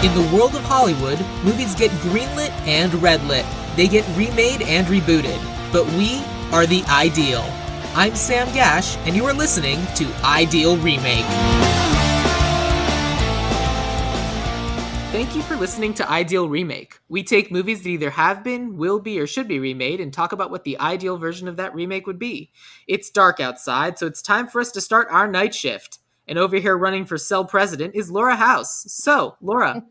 In the world of Hollywood, movies get greenlit and redlit. They get remade and rebooted. But we are the Ideal. I'm Sam Gasch, and you are listening to Ideal Remake. Thank you for listening to Ideal Remake. We take movies that either have been, will be, or should be remade and talk about what the ideal version of that remake would be. It's dark outside, so it's time for us to start our night shift. And over here running for cell president is Laura House. So, Laura,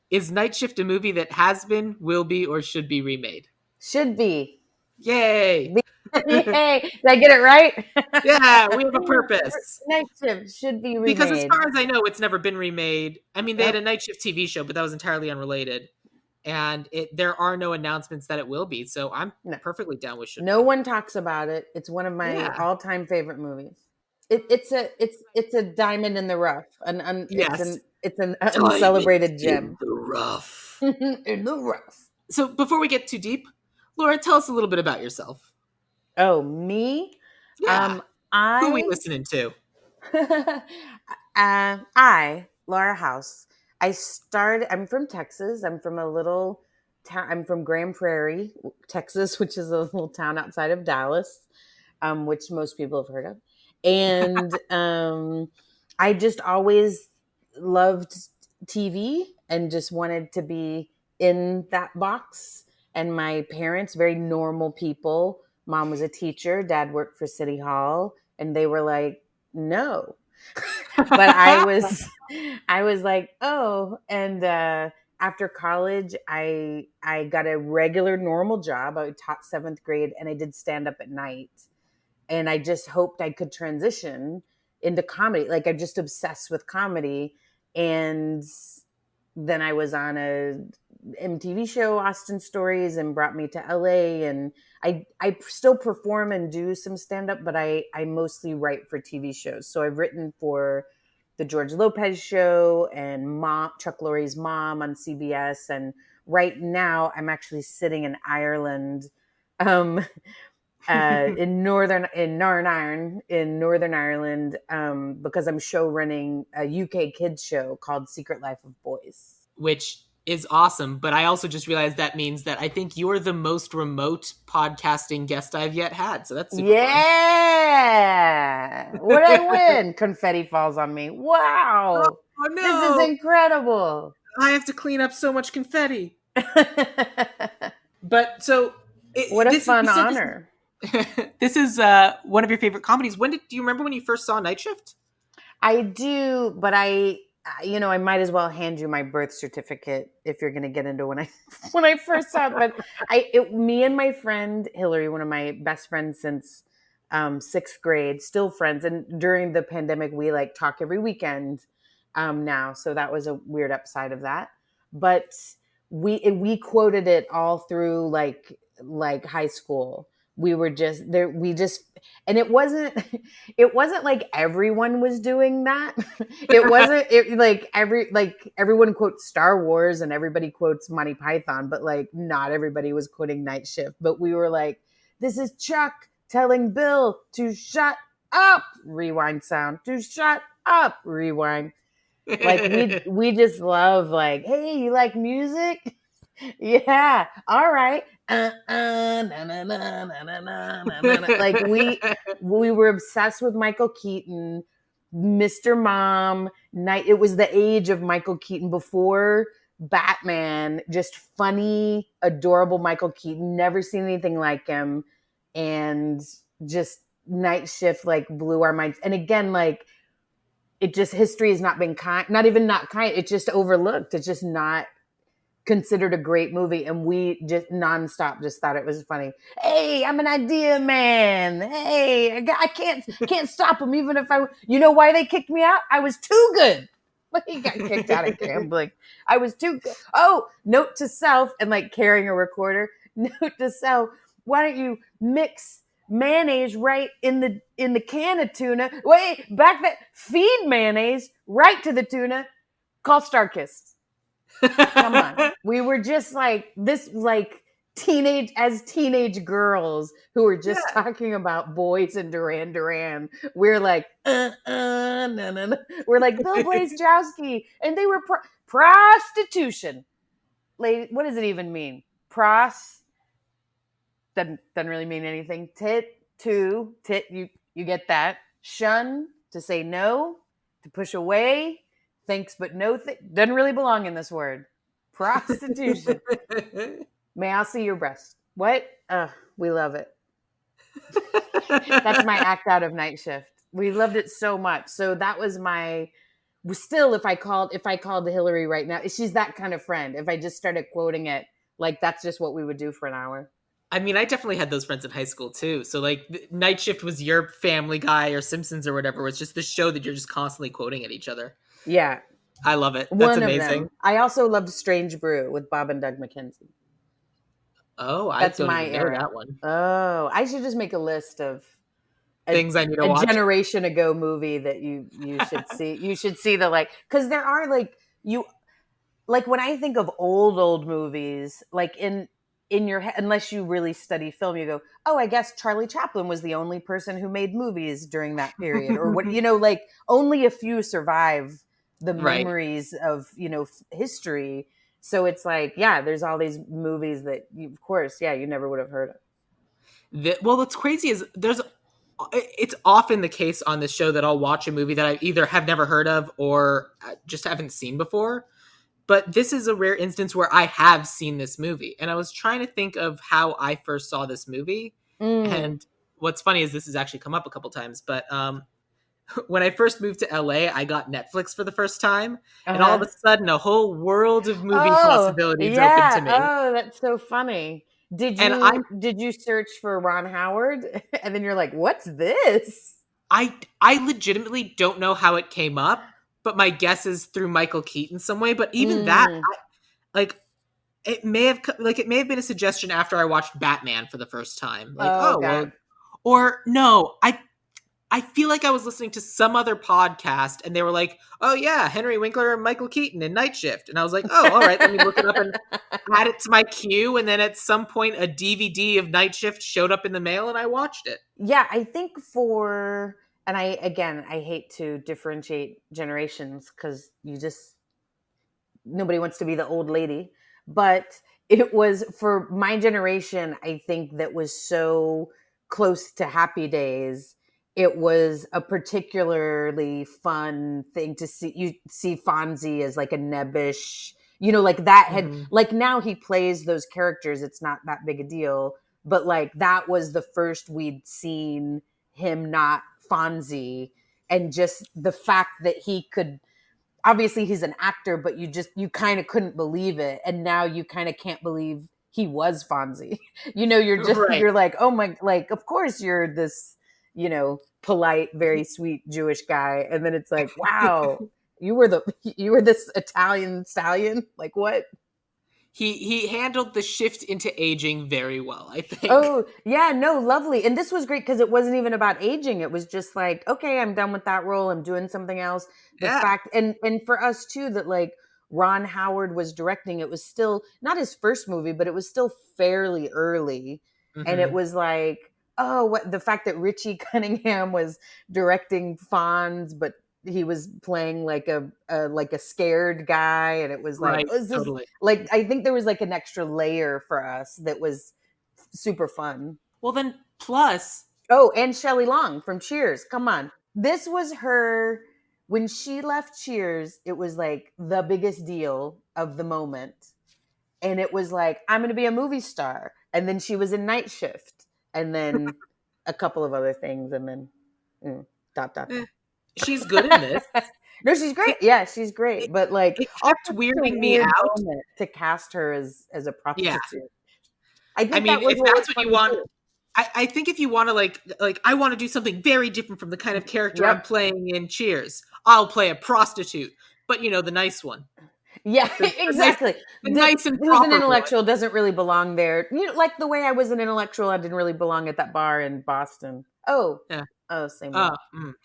is Night Shift a movie that has been, will be, or should be remade? Should be. Yay! Yay! Did I get it right? Yeah, we have a purpose. Night Shift should be remade. Because as far as I know, it's never been remade. I mean, they Yep. had a Night Shift TV show, but that was entirely unrelated. And there are no announcements that it will be. So I'm perfectly down with should. No one talks about it. It's one of my all-time favorite movies. It's a diamond in the rough. It's an uncelebrated gem. In the rough. In the rough. So before we get too deep, Laura, tell us a little bit about yourself. Oh, me? Yeah. Who are we listening to? Laura House. I'm from Texas. I'm from a little town. I'm from Grand Prairie, Texas, which is a little town outside of Dallas, which most people have heard of. And I just always loved TV and just wanted to be in that box. And my parents, very normal people. Mom was a teacher. Dad worked for City Hall. And they were like, no. But I was like, oh. And after college, I got a regular normal job. I taught 7th grade and I did stand up at night. And I just hoped I could transition into comedy. Like, I'm just obsessed with comedy. And then I was on a MTV show, Austin Stories, and brought me to LA. And I still perform and do some stand-up, but I mostly write for TV shows. So I've written for the George Lopez show and Chuck Lorre's Mom on CBS. And right now I'm actually sitting in Ireland, in Northern Ireland, because I'm show running a UK kids show called Secret Life of Boys. Which is awesome, but I also just realized that means that I think you're the most remote podcasting guest I've yet had. So that's super fun. What did I win? Confetti falls on me. Wow. Oh, no. This is incredible. I have to clean up so much confetti. But so... What a fun honor. This is one of your favorite comedies. Do you remember when you first saw Night Shift? I do, but I might as well hand you my birth certificate if you're going to get into when I first saw it. But me and my friend Hillary, one of my best friends since 6th grade, still friends. And during the pandemic, we talk every weekend now. So that was a weird upside of that. But we quoted it all through like high school. We were just there. And it wasn't like everyone was doing that. Everyone quotes Star Wars and everybody quotes Monty Python, but not everybody was quoting Night Shift. But we were like, this is Chuck telling Bill to shut up, rewind sound, to shut up, rewind. We just love hey, you like music? Yeah. All right. We were obsessed with Michael Keaton, Mr. Mom. It was the age of Michael Keaton before Batman. Just funny, adorable Michael Keaton. Never seen anything like him, and just Night Shift blew our minds. And again, it just history has not been kind. Not even not kind. It's just overlooked. It's just not considered a great movie, and we just nonstop just thought it was funny. Hey, I'm an idea man. Hey, I can't stop them even if you know why they kicked me out? I was too good. He got kicked out of gambling. I was too good. Oh, note to self, and carrying a recorder. Note to self, why don't you mix mayonnaise right in the can of tuna? Wait, feed mayonnaise right to the tuna. Call Starkist. Come on. We were just this teenage girls who are just Yeah. talking about boys and Duran Duran. We're like, no, no, no. We're like Bill Blazejowski, and they were prostitution. Lady, what does it even mean? Pros doesn't really mean anything. Tit. You get that. Shun, to say no, to push away. Thanks but no, doesn't really belong in this word. Prostitution. May I see your breast? What? We love it. That's my act out of Night Shift. We loved it so much. So that was my. Still, if I called Hillary right now, she's that kind of friend. If I just started quoting it, like that's just what we would do for an hour. I mean, I definitely had those friends in high school too. So like, Night Shift was your Family Guy or Simpsons or whatever. It's just the show that you're just constantly quoting at each other. Yeah, I love it. That's one of amazing. them. I also loved Strange Brew with Bob and Doug McKenzie. Oh, I That's don't my even know era. that one. Oh, I should just make a list of a, Things I need to a watch. generation ago movie that you should see. You should see the like because there are like when I think of old movies, like in your head, unless you really study film, you go, oh, I guess Charlie Chaplin was the only person who made movies during that period, or what like only a few survive the Right. memories of history. So it's like, yeah, there's all these movies that of course, yeah, you never would have heard of. Well, what's crazy is it's often the case on this show that I'll watch a movie that I either have never heard of or just haven't seen before. But this is a rare instance where I have seen this movie. And I was trying to think of how I first saw this movie. Mm, And what's funny is this has actually come up a couple times. But when I first moved to LA, I got Netflix for the first time. And all of uh-huh. a sudden, a whole world of movie Oh, possibilities opened to yeah. me. Oh, that's so funny. Did And you did you search for Ron Howard and then you're like, "What's this?" I legitimately don't know how it came up, but my guess is through Michael Keaton some way. But even that, Mm. like it may have been a suggestion after I watched Batman for the first time. Like, Oh oh well, god. or no, I feel like I was listening to some other podcast and they were like, oh yeah, Henry Winkler and Michael Keaton in Night Shift, and I was like, oh, all right, let me look it up and add it to my queue. And then at some point, a DVD of Night Shift showed up in the mail, and I watched it. Yeah, I think for and I hate to differentiate generations cuz you just nobody wants to be the old lady, but it was for my generation, I think that was so close to Happy Days. It was a particularly fun thing to see. You see Fonzie as like a nebbish, like that had, Hmm. like now he plays those characters. It's not that big a deal, but like that was the first we'd seen him not Fonzie. And just the fact that he could obviously he's an actor, but you kind of couldn't believe it, and now you kind of can't believe he was Fonzie. Right. You're like, oh my, like of course you're this, polite, very sweet Jewish guy, and then it's like, wow, you were this Italian stallion. Like what? He handled the shift into aging very well, I think. Oh, yeah, no, lovely. And this was great because it wasn't even about aging. It was just like, okay, I'm done with that role. I'm doing something else. The Yeah. fact and for us too that like Ron Howard was directing, it was still not his first movie, but it was still fairly early. And it Hmm. was like, oh, what the fact that Richie Cunningham was directing Fonz, but he was playing like a scared guy, and it was like, Right. oh, is this Totally. like I think there was like an extra layer for us that was super fun. Well, then, plus, Oh, and Shelley Long from Cheers. Come on. This was her when she left Cheers, it was like the biggest deal of the moment. And it was like, I'm going to be a movie star. And then she was in Night Shift and then a couple of other things and then mm, dot dot eh, dot. she's good in this. No, she's It, great. Yeah, she's it great. But like it also kept such a weirding me weird out. moment to cast her as a Yeah. prostitute. I I think mean, that was if what was that's what you funny want, too. I think if you want to like I want to do something very different from the kind of character I'm Yep. playing in Cheers, I'll play a prostitute, but the nice one, Yeah, the nice, exactly. the nice and Who's an proper one. intellectual doesn't really belong there. Like the way I was an intellectual, I didn't really belong at that bar in Boston. Oh, Yeah. oh, same way.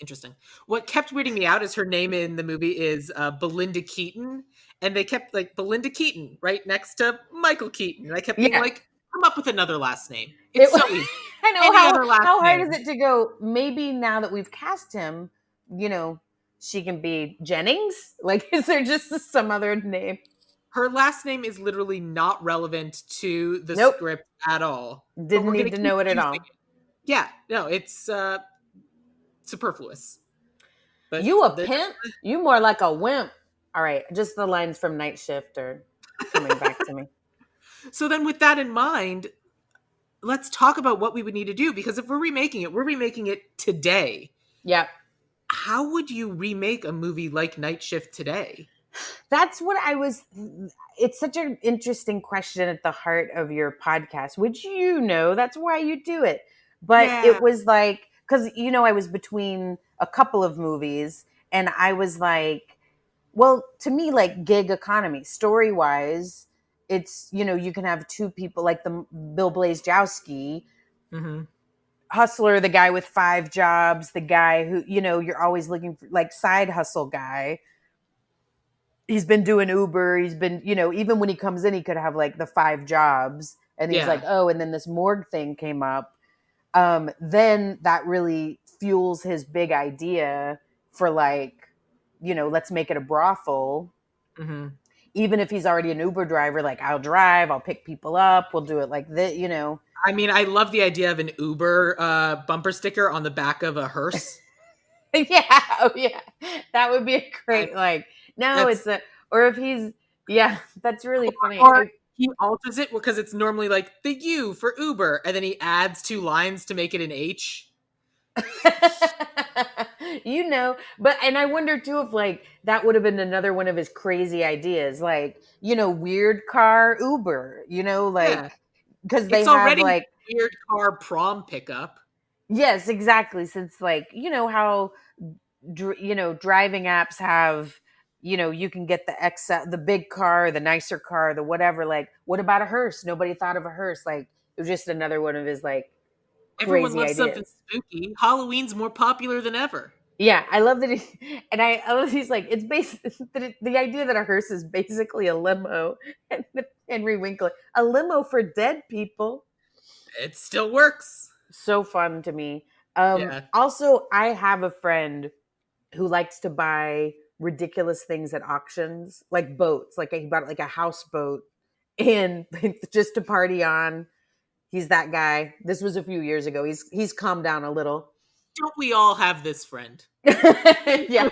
Interesting. What kept weirding me out is her name in the movie is Belinda Keaton, and they kept like Belinda Keaton right next to Michael Keaton, and I kept being Yeah, like, Come up with another last name. It, It's so easy. I know Any other last how hard is name. it to go? Maybe now that we've cast him, you know, she can be Jennings. Like, is there just some other name? Her last name is literally not relevant to the Nope, script at all. But didn't we're gonna need to keep know it at using all. it. Yeah, no, it's superfluous. But You a there's pimp? You more like a wimp. All right, just the lines from Night Shift are coming back to me. so then with that in mind, let's talk about what we would need to do because if we're remaking it today. Yep. How would you remake a movie like Night Shift today? That's what I was. It's such an interesting question at the heart of your podcast, which that's why you do it. But Yeah. it was like, because, I was between a couple of movies and I was like, well, to me, like gig economy, story wise, it's, you can have two people like the Bill Blazejowski Mm-hmm. hustler, the guy with 5 jobs, the guy who, you're always looking for like side hustle guy. He's been doing Uber. He's been, even when he comes in, he could have like the 5 jobs. And he's like, Yeah. oh, and then this morgue thing came up. Then that really fuels his big idea for like, let's make it a brothel. Mm-hmm. Even if he's already an Uber driver, like I'll drive, I'll pick people up, we'll do it like this. I mean, I love the idea of an Uber bumper sticker on the back of a hearse. Yeah, oh yeah, that would be a I, great like. No, that's it's a or if he's yeah, that's really funny. or he alters it because it's normally like the U for Uber, and then he adds 2 lines to make it an H. But and I wonder too if like that would have been another one of his crazy ideas, like weird car Uber, Yeah, like because they it's have already like weird car prom pickup. yes, exactly. Since like how driving apps have you can get the big car, the nicer car, the whatever. Like, what about a hearse? Nobody thought of a hearse. Like, it was just another one of his like Everyone crazy loves something ideas. spooky. Halloween's more popular than ever. Yeah, I love that. I love he's like it's the idea that a hearse is basically a limo, and Henry Winkler, a limo for dead people. It still works. So fun to me. Yeah. Also, I have a friend who likes to buy ridiculous things at auctions, like boats. Like he bought like a houseboat and just to party on. He's that guy. This was a few years ago. He's calmed down a little. Don't we all have this friend? Yeah,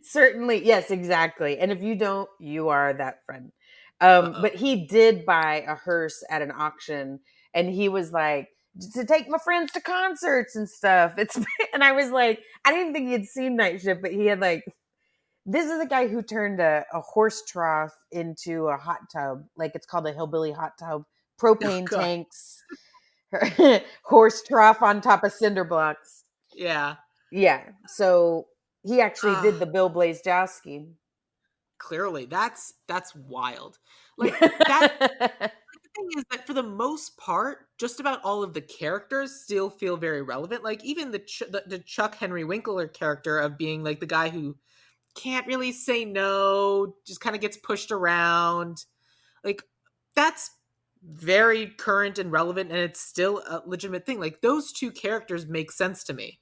certainly. Yes, exactly. And if you don't, you are that friend. Uh-oh. But he did buy a hearse at an auction, and he was like, to take my friends to concerts and stuff. It's and I was like, I didn't think he had seen Night Shift, but he had like this is a guy who turned a horse trough into a hot tub. Like it's called a hillbilly hot tub, Oh, propane God. tanks, horse trough on top of cinder blocks. Yeah. Yeah. So he actually did Ah, the Bill Blazejowski. clearly. That's wild. Like that the thing is that for the most part, just about all of the characters still feel very relevant. Like even the Chuck Henry Winkler character of being like the guy who can't really say no, just kind of gets pushed around. Like that's very current and relevant and it's still a legitimate thing. Like those two characters make sense to me.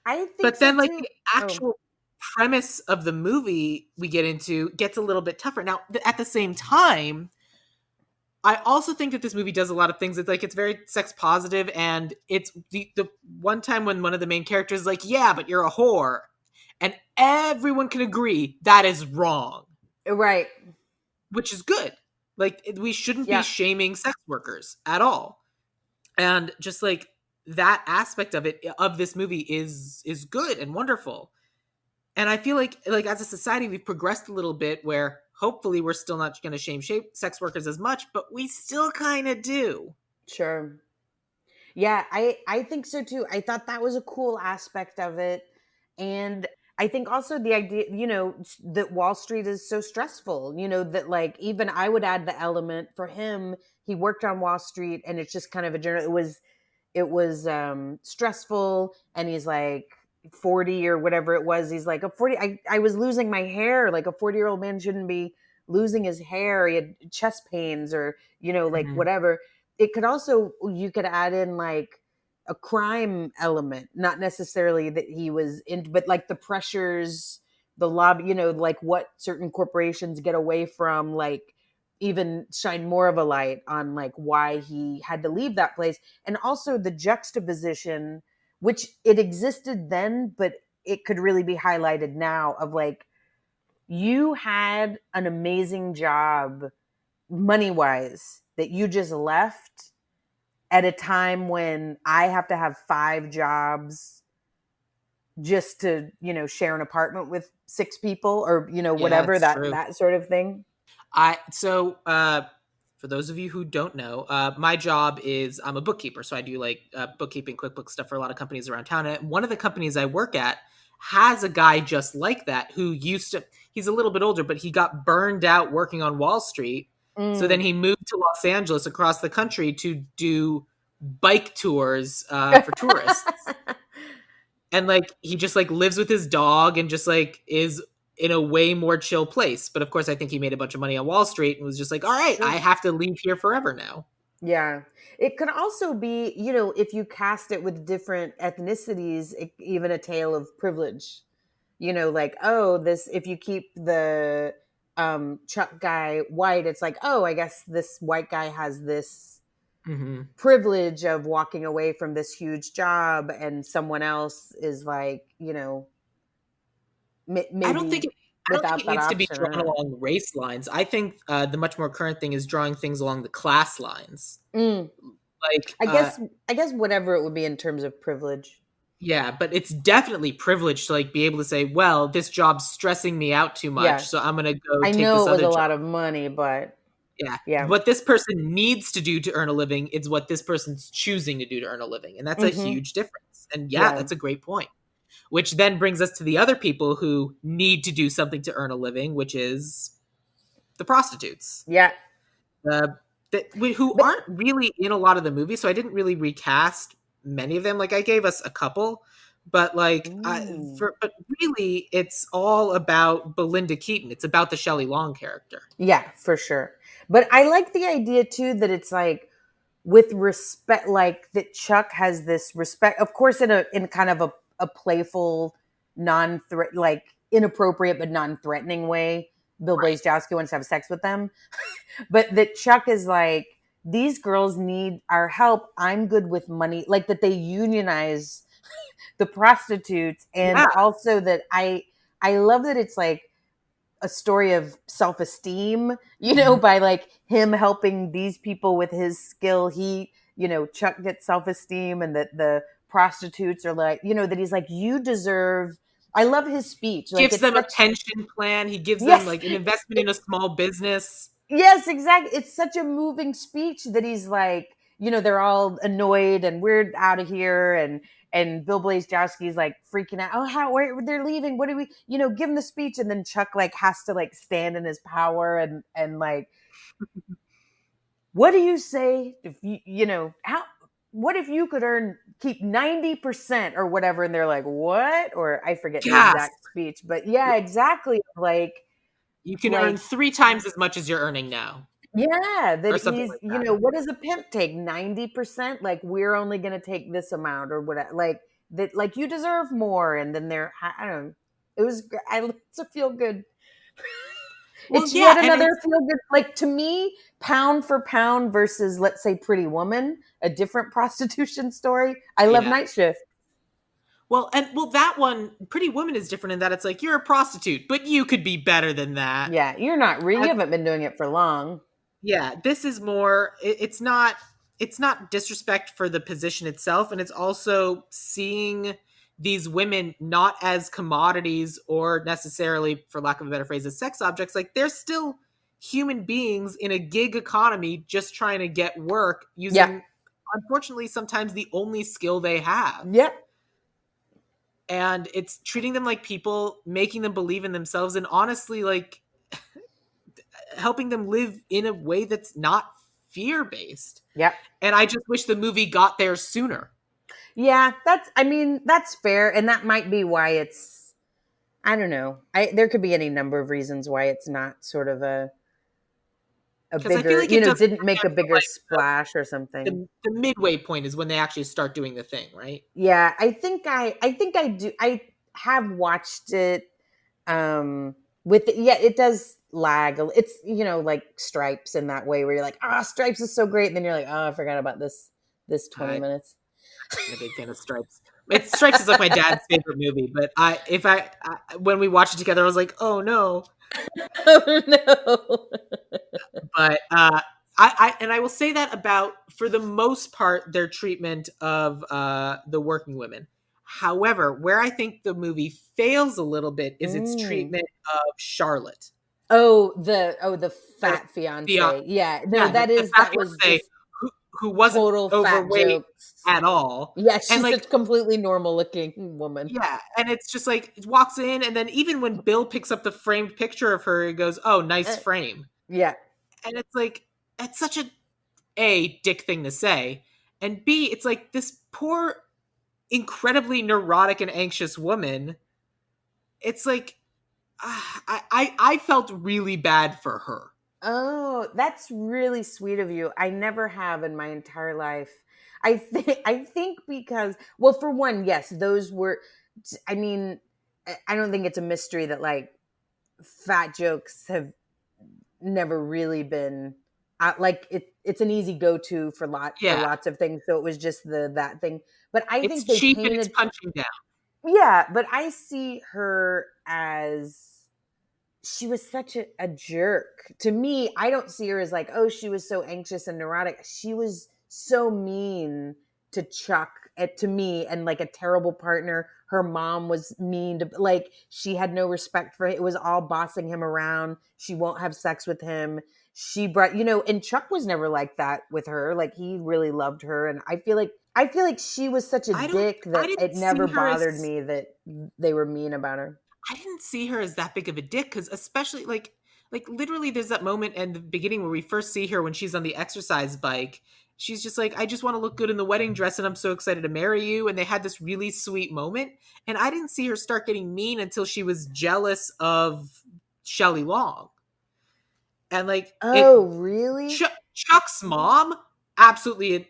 I think But so then like too. the Oh, actual premise of the movie we get into gets a little bit tougher. Now, at the same time, I also think that this movie does a lot of things. It's like it's very sex positive, and it's the one time when one of the main characters is like, "Yeah, but you're a whore," and everyone can agree that is wrong, right. which is good. Like we shouldn't be Yeah. shaming sex workers at all, and just like that aspect of it of this movie is good and wonderful. And I feel like as a society we've progressed a little bit where hopefully we're still not going to shame sex workers as much, but we still kind of do. Sure. Yeah, I think so too. I thought that was a cool aspect of it. And I think also the idea, that Wall Street is so stressful, that like even I would add the element for him, he worked on Wall Street and it's just kind of a general it was stressful and he's like 40 or whatever it was. He's like a 40 I was losing my hair, like a 40-year-old man shouldn't be losing his hair. He had chest pains or, like Mhm. whatever. it could also, you could add in like a crime element, not necessarily that he was in, but like the pressures, the lobby, like what certain corporations get away from, like even shine more of a light on like why he had to leave that place. And also the juxtaposition, which it existed then, but it could really be highlighted now, of like, you had an amazing job money wise that you just left at a time when I have to have 5 jobs just to, share an apartment with 6 people, or, Yeah, whatever, it's that true. that sort of thing. For those of you who don't know, my job is I'm a bookkeeper, so I do like bookkeeping, QuickBooks stuff for a lot of companies around town. And one of the companies I work at has a guy just like that who used to. He's a little bit older, but he got burned out working on Wall Street. So then Mm. he moved to Los Angeles across the country to do bike tours for tourists, and like he just like lives with his dog and just like is in a way more chill place. But of course, I think he made a bunch of money on Wall Street and was just like, all right, I Sure. have to leave here forever now. Yeah. It could also be, if you cast it with different ethnicities, even a tale of privilege. Like, oh, this, if you keep the Chuck guy white, it's like, oh, I guess this white guy has this Hmm. privilege of walking away from this huge job, and someone else is like, I don't think maybe it, I don't think without it that needs to be option. I drawn don't along race lines. I think the much more current thing is drawing things along the class lines. know. Like, I guess whatever it would be in terms of privilege. yeah, but it's definitely privileged to like be able to say, well, this job's stressing me out too much, Yeah. so I'm gonna go I take know this it was other a job. lot of money, but Yeah. yeah. What this person needs to do to earn a living is what this person's choosing to do to earn a living. And that's a Hmm. huge difference. And yeah, Yeah. that's a great point. Which then brings us to the other people who need to do something to earn a living, which is the prostitutes. Yeah. Uh, who But aren't really in a lot of the movies, so I didn't really recast many of them. Like I gave us a couple, but mm, but really, it's all about Belinda Keaton. It's about the Shelley Long character. yeah, for sure. But I like the idea too that it's like, with respect, like that Chuck has this respect, of course, in kind of a playful, non-threat, like inappropriate but non-threatening way. Bill Right. Blaze Jowski wants to have sex with them, but that Chuck is like, these girls need our help. I'm good with money, like that they unionize the prostitutes. And Yeah. also that I love that it's like a story of self-esteem, Mhm. by like him helping these people with his skill. Chuck gets self-esteem, and that the prostitutes are like, that he's like, you deserve. I love his speech. Like, Gives it's them a such. pension plan. He gives them Yes. like an investment in a small business. Yes, exactly. It's such a moving speech that he's like, they're all annoyed and we're out of here, and Bill Blaze Jowski's like freaking out. Oh, they're leaving? What do we, give him the speech, and then Chuck like has to like stand in his power, and like, what do you say if how? What if you could keep 90% or whatever? And they're like, what? Or I forget the Yes. exact speech, but yeah, exactly. You can earn Like 3 times as much as you're earning now, Yeah, that or something he's, like that. what does a pimp take? 90%? Like, we're only going to take this amount or whatever. Like, that, like, you deserve more. And then I don't know. It's a feel good. Well, It's yeah, yet and another it's feel good. Like, to me, pound for pound versus, let's say, Pretty Woman, a different prostitution story. I love yeah. Night Shift. Well, that one, Pretty Woman, is different in that it's like you're a prostitute, but you could be better than that. Yeah, you haven't been doing it for long. Yeah, this is more it's not disrespect for the position itself, and it's also seeing these women not as commodities or necessarily, for lack of a better phrase, as sex objects. Like they're still human beings in a gig economy just trying to get work Yeah. using, unfortunately, sometimes the only skill they have. Yep. And it's treating them like people, making them believe in themselves, and honestly like helping them live in a way that's not fear based. Yep. And I just wish the movie got there sooner. Yeah, I mean, that's fair. And that might be why I don't know. There could be any number of reasons why it's not sort of a because I feel bigger, like it doesn't didn't make a connect to bigger splash or something. the midway point is when they actually start doing the thing, right? Yeah, I think I do. I have watched it with yeah, it does lag. It's like Stripes in that way where you're like, "Ah, Stripes is so great." And then you're like, "Oh, I forgot about this 20 I'm minutes." a big fan of Stripes. Stripes is like my dad's favorite movie, but when we watched it together, I was like, oh no. Oh no. But I will say that about, for the most part, their treatment of the working women. However, where I think the movie fails a little bit is its Mm. treatment of Charlotte, Oh, the the fat the fiance. Yeah. No, yeah, the fat that was fiance just who wasn't total fat overweight jokes. at all, Yeah, and she's like a completely normal looking woman. yeah, and it's just like it walks in, and then even when Bill picks up the framed picture of her, he goes, "Oh, nice Uh, frame," yeah. and it's like it's such a dick thing to say, and B, it's like this poor, incredibly neurotic and anxious woman. It's like I felt really bad for her. Oh, that's really sweet of you. I never have in my entire life. I think because, well, for one, yes, those were, I mean, I don't think it's a mystery that like fat jokes have never really been like it's an easy go-to for Yeah, lots of things, so it was just that thing. But I it's think they cheap and it's painted, punching down. yeah, but I see her as she was such a jerk to me. I don't see her as like, oh, she was so anxious and neurotic. She was so mean to Chuck, to me, and like a terrible partner. Her mom was mean to, like, she had no respect for it. It was all bossing him around. She won't have sex with him. She brought, and Chuck was never like that with her. Like, he really loved her, and I feel like she was such a dick I that didn't it never see her bothered as me that they were mean about her. I didn't see her as that big of a dick, because especially like literally there's that moment in the beginning where we first see her when she's on the exercise bike. She's just like, I just want to look good in the wedding dress and I'm so excited to marry you. And they had this really sweet moment. And I didn't see her start getting mean until she was jealous of Shelley Long. And like Oh, really? Chuck's mom, absolutely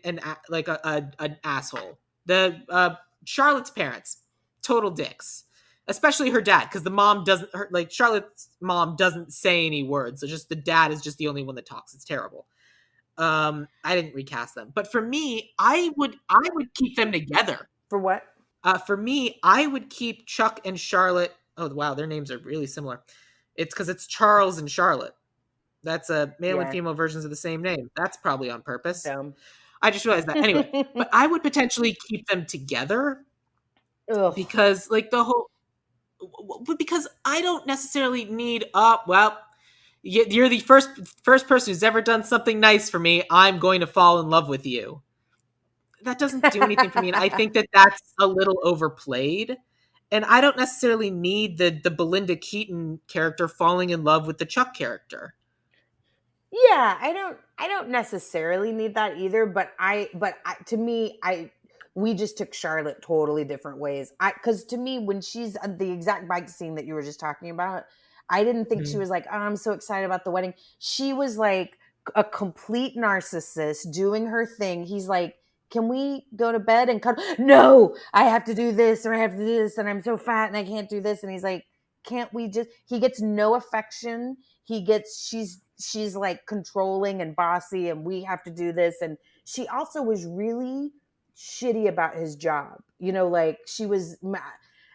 like an asshole. The Charlotte's parents, total dicks. Especially her dad, because the mom doesn't like Charlotte's mom doesn't say any words. So just the dad is just the only one that talks. It's terrible. I didn't recast them, but for me, I would keep them together. For what? For me, I would keep Chuck and Charlotte. Oh wow, their names are really similar. It's because it's Charles and Charlotte. That's a male and Yeah, female versions of the same name. That's probably on purpose. dumb. I just realized that. Anyway, but I would potentially keep them together Ugh. because like the whole because I don't necessarily need well, you're the first person who's ever done something nice for me. I'm going to fall in love with you. That doesn't do anything for me, and I think that that's a little overplayed. And I don't necessarily need the Belinda Keaton character falling in love with the Chuck character. Yeah, I don't necessarily need that either, but to me, I we just took Charlotte totally different ways. I Cuz to me, when she's the exact bike scene that you were just talking about, I didn't think she Mhm. was like, "Oh, I'm so excited about the wedding." She was like a complete narcissist doing her thing. He's like, "Can we go to bed and cut?" No, I have to do this or I have to do this and I'm so fat and I can't do this, and he's like, "Can't we just?" He gets no affection. She's like controlling and bossy and we have to do this, and she also was really shitty about his job, like she was,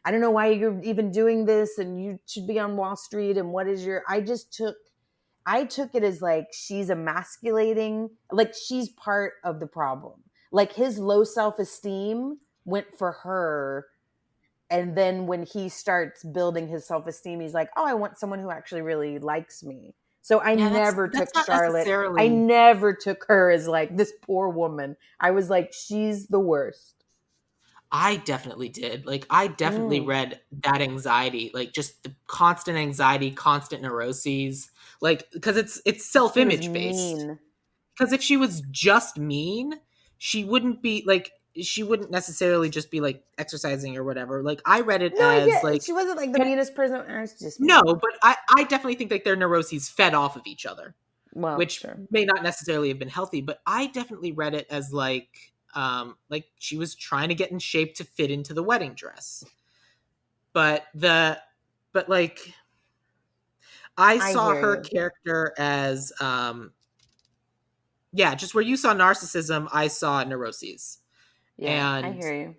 I don't know why you're even doing this and you should be on Wall Street, and what is your I took it as like she's emasculating, like she's part of the problem, like his low self-esteem went for her, and then when he starts building his self-esteem, he's like, oh, I want someone who actually really likes me. So I Yeah, never that's took not Charlotte, I necessarily. never took her as like this poor woman. I was like, she's the worst. I definitely did. Like, I definitely Mm. read that anxiety, like just the constant anxiety, constant neuroses, like because it's self She was image based. mean. Because if she was just mean, she wouldn't be like she wouldn't necessarily just be like exercising or whatever. Like I read it No, I as get like she wasn't like the and meanest person. I was just no, mean. but I definitely think like their neuroses fed off of each other. Well, which sure. may not necessarily have been healthy, but I definitely read it as like she was trying to get in shape to fit into the wedding dress. But the but like I I saw hear her you. character as yeah, just where you saw narcissism, I saw neuroses. Yeah, I And hear you.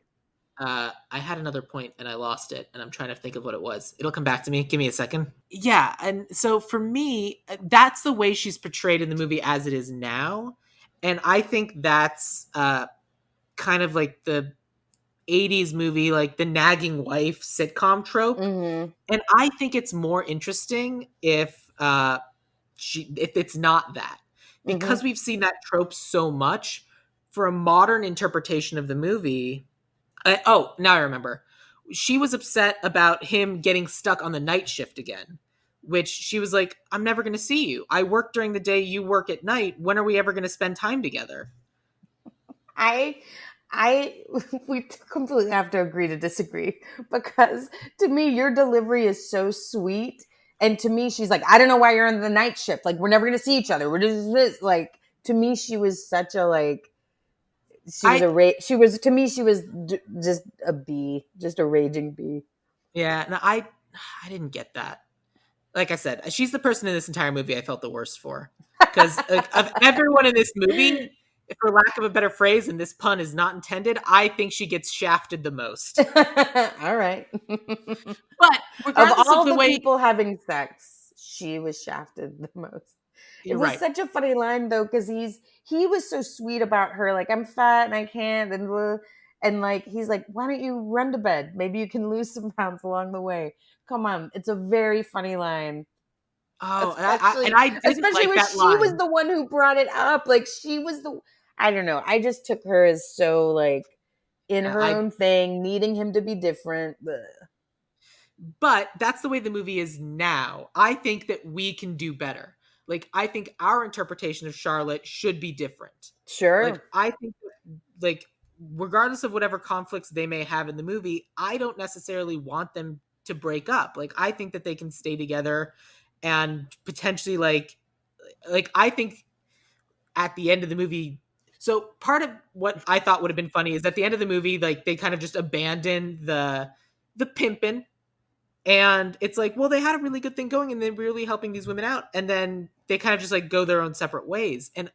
I had another point and I lost it, and I'm trying to think of what it was. It'll come back to me. Give me a second. Yeah, and so for me, that's the way she's portrayed in the movie as it is now, and I think that's kind of like the '80s movie, like the nagging wife sitcom trope, Mm-hmm. and I think it's more interesting if it's not that, because Mm-hmm. we've seen that trope so much. For a modern interpretation of the movie, oh, now I remember. She was upset about him getting stuck on the night shift again, which she was like, I'm never going to see you. I work during the day, you work at night. When are we ever going to spend time together? I I we completely have to agree to disagree because to me your delivery is so sweet, and to me she's like, I don't know why you're on the night shift, like we're never gonna see each other, we're just this, like, to me she was such a, like, she was I, a she was, to me she was just a bee, just a raging bee. yeah, no, I didn't get that. Like I said, she's the person in this entire movie I felt the worst for. Because like, of everyone in this movie, for lack of a better phrase, and this pun is not intended, I think she gets shafted the most. All right. But Of regardless of all the the way, people having sex, she was shafted the most. It you're was right. such a funny line though, because he was so sweet about her, like, I'm fat and I can't, and and like he's like, why don't you run to bed? Maybe you can lose some pounds along the way. Come on, it's a very funny line, Oh, and especially I didn't especially like when that she was line. the one who brought it up. Like she was the, I don't know. I just took her as so, like, in her I own thing, needing him to be different. Ugh. But that's the way the movie is now. I think that we can do better. Like I think our interpretation of Charlotte should be different. Like Sure. I think that, like regardless of whatever conflicts they may have in the movie, I don't necessarily want them to break up. Like I think that they can stay together and potentially like I think at the end of the movie, so part of what I thought would have been funny is at the end of the movie, like they kind of just abandon the pimpin', and it's like, well, they had a really good thing going and they're really helping these women out, and then they kind of just like go their own separate ways, and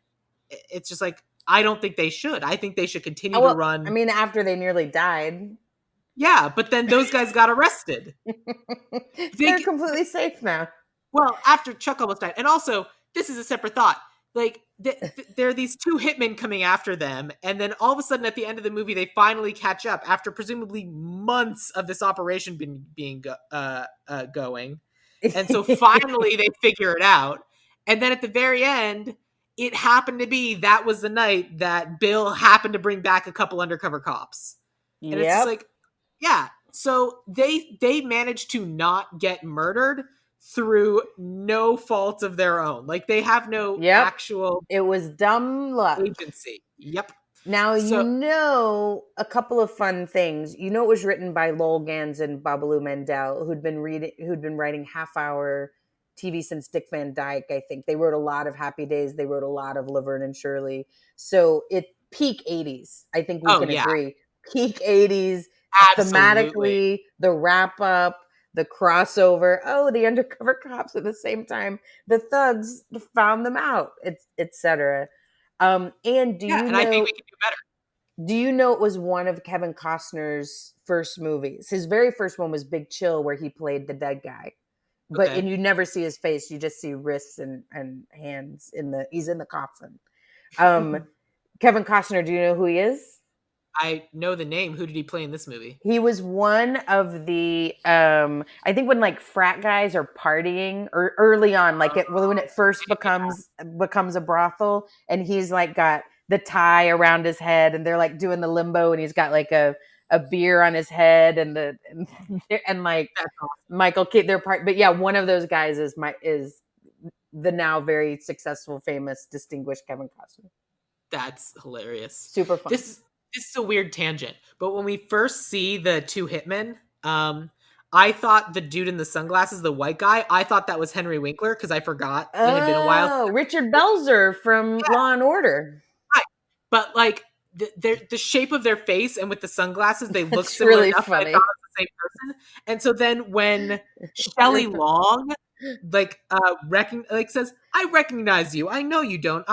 it's just like, I don't think they should. I think they should continue Oh, to well, I run. mean, after they nearly died, Yeah, but then those guys got arrested. they're They completely safe now. Well, after Chuck almost died. And also, this is a separate thought. Like, there are these two hitmen coming after them, and then all of a sudden, at the end of the movie, they finally catch up after presumably months of this operation going. And so finally, they figure it out. And then at the very end, it happened to be that was the night that Bill happened to bring back a couple undercover cops. And it's just Yep. like, yeah. So they managed to not get murdered through no fault of their own. Like they have no Yep. actual It was dumb luck. agency. Yep. Now, So, a couple of fun things. It was written by Lowell Gans and Babalu Mandel, who'd been writing half-hour TV since Dick Van Dyke. I think they wrote a lot of Happy Days. They wrote a lot of Laverne and Shirley. So it peak '80s. I think we oh can yeah, agree. Peak '80s, absolutely. thematically, the wrap up, the crossover. Oh, the undercover cops at the same time. The thugs found them out, etc. And Yeah, and I think we can do better. do you know it was one of Kevin Costner's first movies? His very first one was Big Chill, where he played the dead guy. And Okay. you never see his face; you just see wrists and hands he's in the coffin. Um, Kevin Costner, do you know who he is? I know the name. Who did he play in this movie? He was one of the I think when, like, frat guys are partying, or early on, like when it first becomes a brothel, and he's like got the tie around his head, and they're like doing the limbo, and he's got like a beer on his head, and like That's awesome. Michael Keaton, their part. But yeah, one of those guys is the now very successful, famous, distinguished Kevin Costner. That's hilarious. Super fun. This is a weird tangent, but when we first see the two hitmen, I thought the dude in the sunglasses, the white guy, I thought that was Henry Winkler because I forgot it had been a while. Oh, Richard Belzer from Law and Order. Right. But like the shape of their face and with the sunglasses, they look That's similar really enough that I thought funny. it was the same person. And so then when Shelley Long says, "I recognize you. I know you don't."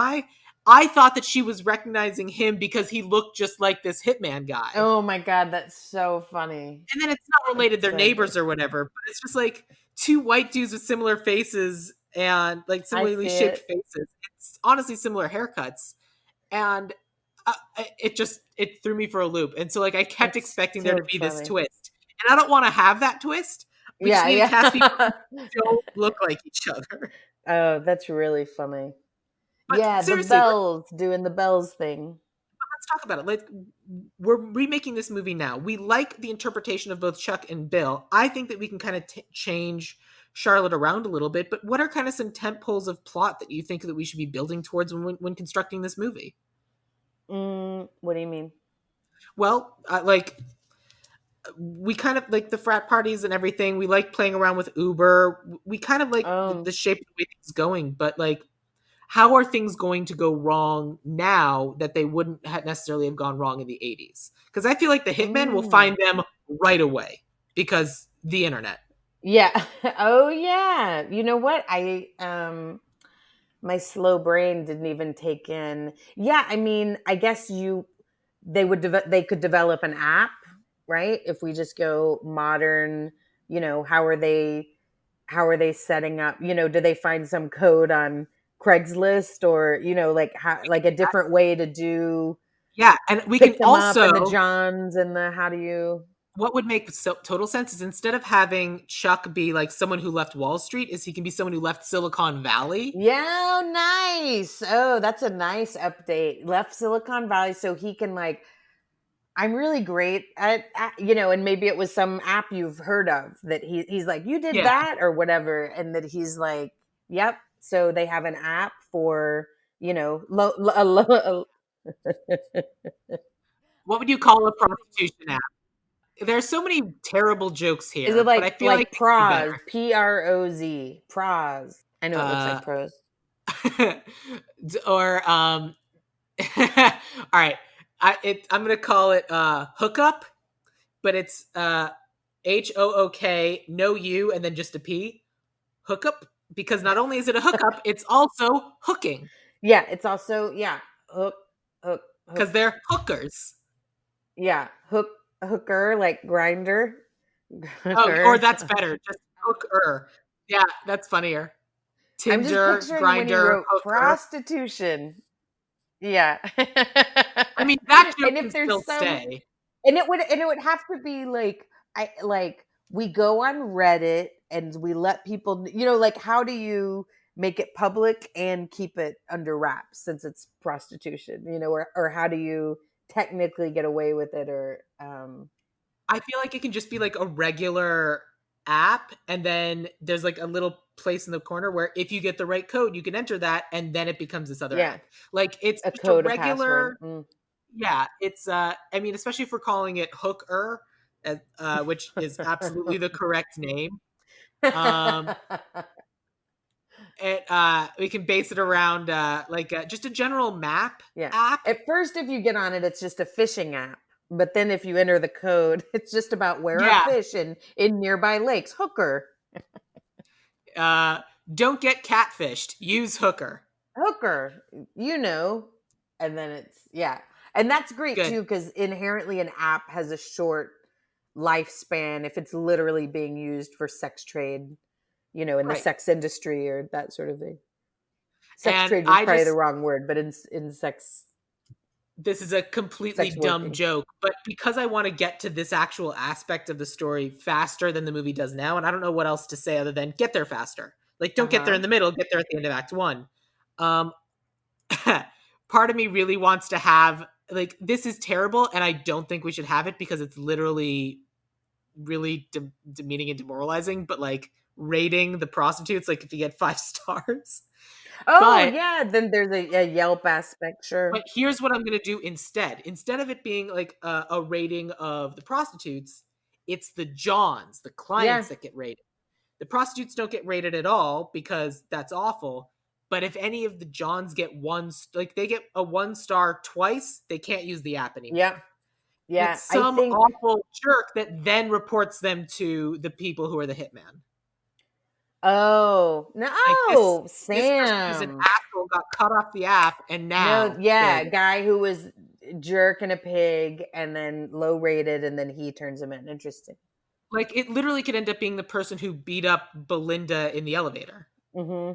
I thought that she was recognizing him because he looked just like this hitman guy. Oh my God, that's so funny. And then it's not related, That's they're so good. neighbors or whatever, but it's just like two white dudes with similar faces and like I similarly see shaped it. faces. It's honestly similar haircuts. And it threw me for a loop. And so like I kept It's expecting there to so be this funny. twist. And I don't want to have that twist. We just Yeah, need to cast people yeah. who don't look like each other. Oh, that's really funny. But Yeah, the seriously, bells doing the bells thing. let's talk about it. Like, we're remaking this movie now. We like the interpretation of both Chuck and Bill. I think that we can kind of change Charlotte around a little bit. But what are kind of some tent poles of plot that you think that we should be building towards when constructing this movie? What do you mean? Well, like we kind of like the frat parties and everything. We like playing around with Uber. We kind of like the Oh, shape of the way things going. But like, how are things going to go wrong now that they wouldn't necessarily have gone wrong in the 80s? Because I feel like the hitmen will mm. find them right away because the internet. Yeah. Oh, yeah. You know what? My slow brain didn't even take in. Yeah, I mean, I guess they could develop an app, right? If we just go modern, how are they setting up, do they find some code on Craigslist, or like how, like a different way to do Yeah, and we can pick them up, and the also, Johns, and the how do you. what would make total sense is instead of having Chuck be like someone who left Wall Street, is he can be someone who left Silicon Valley. Yeah, oh, nice. Oh, that's a nice update. Left Silicon Valley so he can, like, I'm really great and maybe it was some app you've heard of that he's like, you did Yeah. that or whatever, and that he's like, yep. So they have an app for, What would you call a prostitution app? There's so many terrible jokes is it here, but I like feel like they could be Proz, better. Proz? I know it looks Uh, like pros. or all right, I'm gonna call it hookup, but it's HOOK, no U, and then just a P. Hookup, because not only is it a hookup, it's also hooking Yeah, it's also, yeah, hook, hook, because hook. they're hookers. Yeah, hooker, like grinder. Oh, or Hooker. that's better, just hooker. Yeah, that's funnier. I'm just Tinder, picturing when he grinder, wrote hooker. prostitution. Yeah. I mean, that joke And if can there's still some stay. and it would have to be like, we go on Reddit and we let people, like, how do you make it public and keep it under wraps since it's prostitution, or how do you technically get away with it, or I feel like it can just be like a regular app, and then there's like a little place in the corner where if you get the right code, you can enter that, and then it becomes this other yeah, app. Like it's a just a code, a password. regular, yeah. It's I mean, especially if we're calling it hooker, which is absolutely the correct name. Um, we can base it around just a general map Yeah. app. At first, if you get on it, it's just a fishing app. But then if you enter the code, it's just about where are Yeah. fish in nearby lakes. Hooker. Uh, don't get catfished. Use hooker. Hooker. You know. And then it's, yeah. And that's great Good. too, because inherently an app has a short lifespan if it's literally being used for sex trade, in the Right. sex industry or that sort of thing. Sex And trade was I probably the just wrong word, but in this is a completely sex dumb working. joke, but because I want to get to this actual aspect of the story faster than the movie does now, and I don't know what else to say other than get there faster. Like, Uh don't get there in huh. the middle, get there at the end of Act One. Um, part of me really wants to have like this is terrible, and I don't think we should have it because it's literally really demeaning and demoralizing. But like rating the prostitutes, like if you get 5 stars, Oh but yeah, then there's a Yelp aspect, But sure. here's what I'm going to do instead. Instead of it being like a rating of the prostitutes, it's the Johns, the Yeah. clients that get rated. The prostitutes don't get rated at all because that's awful. But if any of the Johns get like they get a 1 star twice, they can't use the app anymore. Yeah. And Yeah. it's I some think, awful jerk that then reports them to the people who are the hitman. oh, Like no, this person who's an Sam. asshole got cut off the app, and No, now they're yeah, the guy who was jerk and a pig and then low rated and then he turns him in. Interesting. like it literally could end up being the person who beat up Belinda in the elevator. Mm-hmm.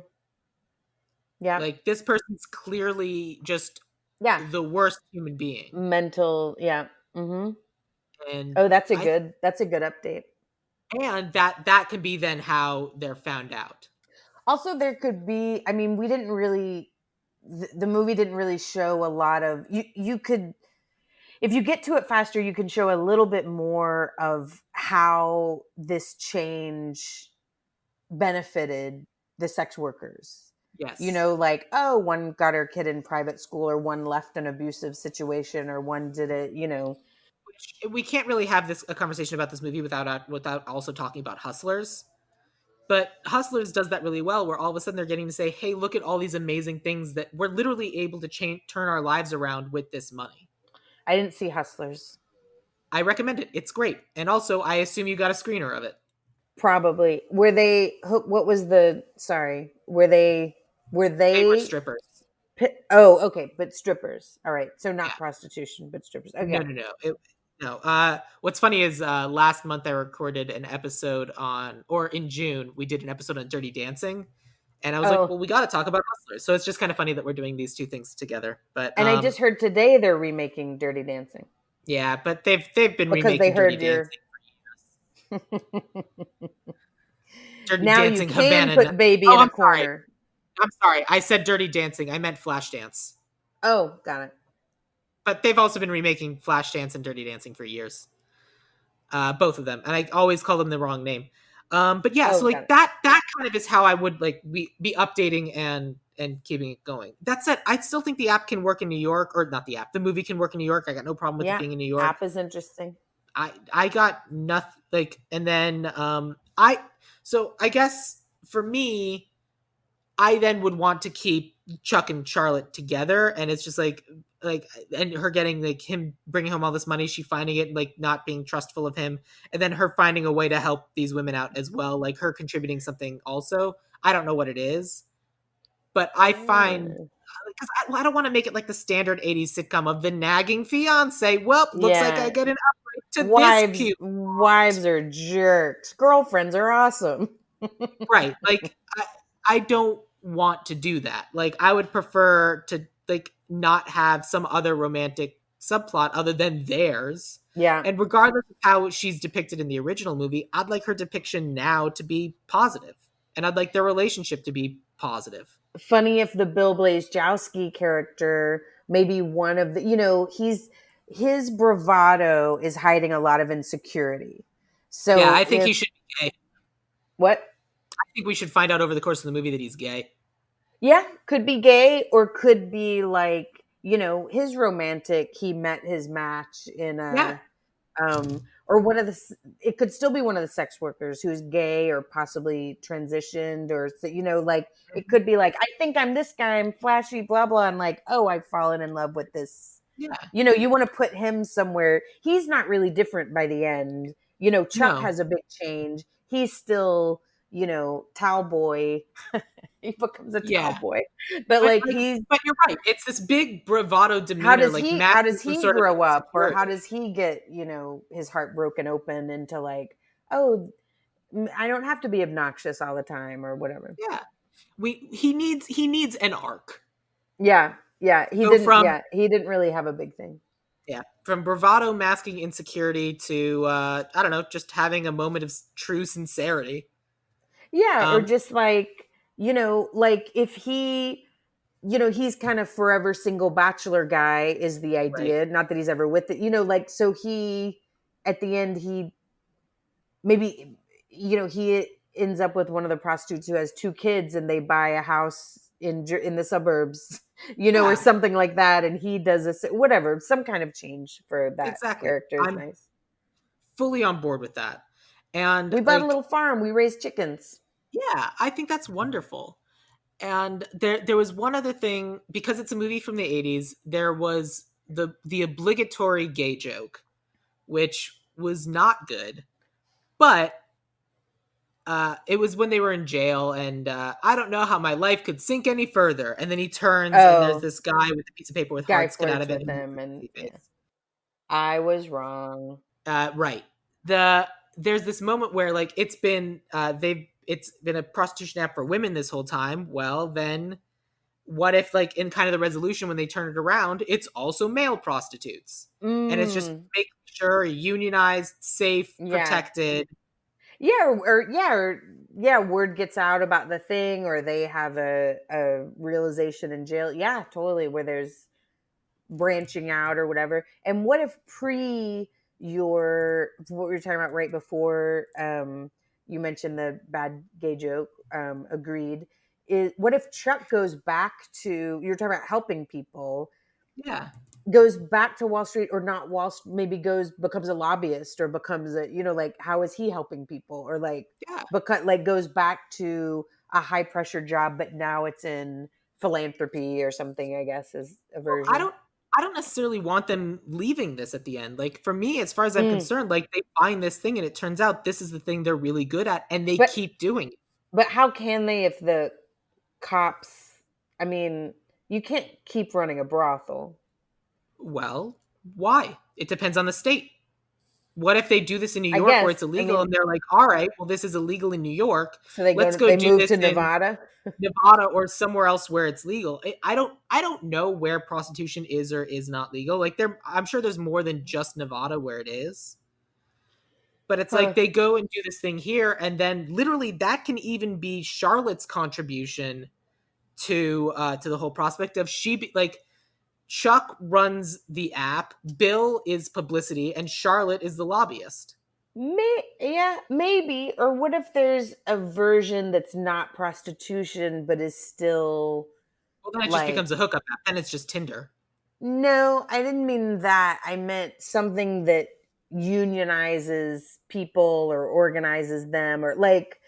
Yeah. Like this person's clearly just Yeah. the worst human being. Mental. Yeah. Mm-hmm. And Oh, I that's a good update. and that can be then how they're found out. Also, there could be, I mean, we didn't really, the movie didn't really show a lot of, you could, if you get to it faster, you can show a little bit more of how this change benefited the sex workers. You Yes. know, like, oh, one got her kid in private school, or one left an abusive situation, or one did it, you know. Which we can't really have this a conversation about this movie without also talking about Hustlers. But Hustlers does that really well, where all of a sudden they're getting to say, "Hey, look at all these amazing things that we're literally able to turn our lives around with this money." I didn't see Hustlers. I recommend it. It's great. And also, I assume you got a screener of it. Probably. Were they, what was the, sorry, were They were they, strippers. oh, okay, but strippers. All right. So Yeah. not prostitution, but strippers. No, Okay. no, no. No. What's funny is last month I recorded an episode or in June, we did an episode on Dirty Dancing. And I was like, Oh, well, we got to talk about Hustlers. So it's just kind of funny that we're doing these two things together. But and I just heard today they're remaking Dirty Dancing yeah, but they've been because they remaking Dirty heard Dancing your. for years. Dirty Now you Dancing can Havana. put baby Oh, in a I'm sorry. corner. I'm sorry. I said Dirty Dancing. I meant Flashdance. Oh, got it. But they've also been remaking Flashdance and Dirty Dancing for years. Both of them, and I always call them the wrong name. But yeah, Oh, so got like it. that kind of is how I would like be updating and keeping it going. That said, I still think the app can work in New York, or not the app. The movie can work in New York. I got no problem with it Yeah, being in New York. app is interesting. I got nothing like, and then I so I guess for me, I then would want to keep Chuck and Charlotte together, and it's just like and her getting like him bringing home all this money, she finding it like not being trustful of him, and then her finding a way to help these women out as well, like her contributing something also. I don't know what it is, but I find Mm, because I don't want to make it like the standard 80s sitcom of the nagging fiance. Well, looks like I yeah, get an upgrade to this cute. wives are jerks. Girlfriends are awesome. Right. Like I don't want to do that. Like I would prefer to like not have some other romantic subplot other than theirs. Yeah. And regardless of how she's depicted in the original movie, I'd like her depiction now to be positive. And I'd like their relationship to be positive. Funny if the Bill Blazejowski character, maybe one of the, his bravado is hiding a lot of insecurity. Yeah, So I think if he should be gay. what? I think we should find out over the course of the movie that he's gay. Yeah, could be gay or could be like, his romantic, he met his match in Yeah. a or one of the it could still be one of the sex workers who's gay or possibly transitioned or like it could be like, I think I'm this guy, I'm flashy, blah blah, and like, oh, I've fallen in love with this. Yeah. You want to put him somewhere. He's not really different by the end. Chuck No. has a big change. He's still, towel boy. He becomes a towel Yeah. boy. But But like like he's but you're right. It's this big bravado how demeanor, does like he how masking does some he sort of grow up, or how insecurity. does he get his heart broken open into like, oh, I don't have to be obnoxious all the time or whatever. Yeah. He needs an arc. Yeah, yeah, he Go didn't. from Yeah, he didn't really have a big thing. yeah, from bravado masking insecurity to I don't know, just having a moment of true sincerity. Yeah, or Um just like, like if he, he's kind of forever single bachelor guy is the right. idea. Not that he's ever with it, like, so he, at the end, he maybe, he ends up with one of the prostitutes who has two kids and they buy a house in the suburbs, or Yeah, something like that. And he does whatever, some kind of change for that exactly. character is I'm nice. fully on board with that. And We bought a like, little farm. We raised chickens. yeah, I think that's wonderful. And there was one other thing, because it's a movie from the 80s, there was the obligatory gay joke, which was not good. But it was when they were in jail, and I don't know how my life could sink any further. And then he turns, and there's Oh, this guy with a piece of paper with guy hearts cut out flirts of it, with and he him, makes a and happy yeah, face. I was wrong. Right. There's this moment where like it's been a prostitution app for women this whole time. Well, then what if like in kind of the resolution when they turn it around, it's also male prostitutes, and it's just Mm, making sure unionized, safe, yeah, protected. yeah, or yeah, word gets out about the thing, or they have a realization in jail. Yeah, totally. Where there's branching out or whatever. And what if pre your what we were talking about right before you mentioned the bad gay joke, agreed, is what if Chuck goes back to, you're talking about helping people, Yeah, goes back to Wall Street, or not Wall Street, maybe goes becomes a lobbyist, or becomes a, like, how is he helping people, or like, yeah. because like goes back to a high pressure job, but now it's in philanthropy or something, I guess, is a Well, I version. don't I don't necessarily want them leaving this at the end. Like for me, as far as I'm Mm. concerned, like they find this thing and it turns out this is the thing they're really good at and they But keep doing it. how can they if the cops, I mean, you can't keep running a brothel. Well, why? It depends on the state. What if they do this in New I York where guess. it's I illegal mean, and they're like, "All right, well this is illegal in New York. so they Let's go go they do move this to in Nevada. Nevada or somewhere else where it's legal." I don't know where prostitution is or is not legal. Like I'm sure there's more than just Nevada where it is. But it's like Huh. they go and do this thing here, and then literally that can even be Charlotte's contribution to the whole prospect of like Chuck runs the app, Bill is publicity, and Charlotte is the lobbyist. Yeah, maybe. Or what if there's a version that's not prostitution but is still Well, then it just like, becomes a hookup app, and it's just Tinder. no, I didn't mean that. I meant something that unionizes people or organizes them, or like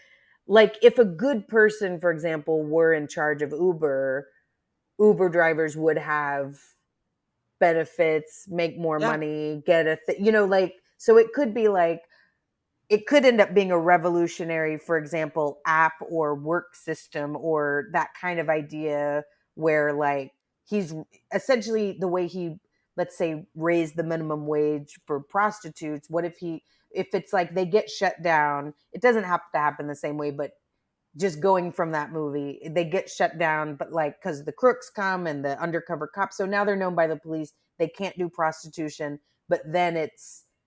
if a good person, for example, were in charge of Uber, Uber drivers would have benefits, make more Yeah, money, get like, so it could be like, it could end up being a revolutionary, for example, app or work system, or that kind of idea, where like he's essentially the way he, let's say, raised the minimum wage for prostitutes. What if if it's like they get shut down, it doesn't have to happen the same way, but just going from that movie, they get shut down, but like because the crooks come and the undercover cops, so now they're known by the police. They can't do prostitution, but then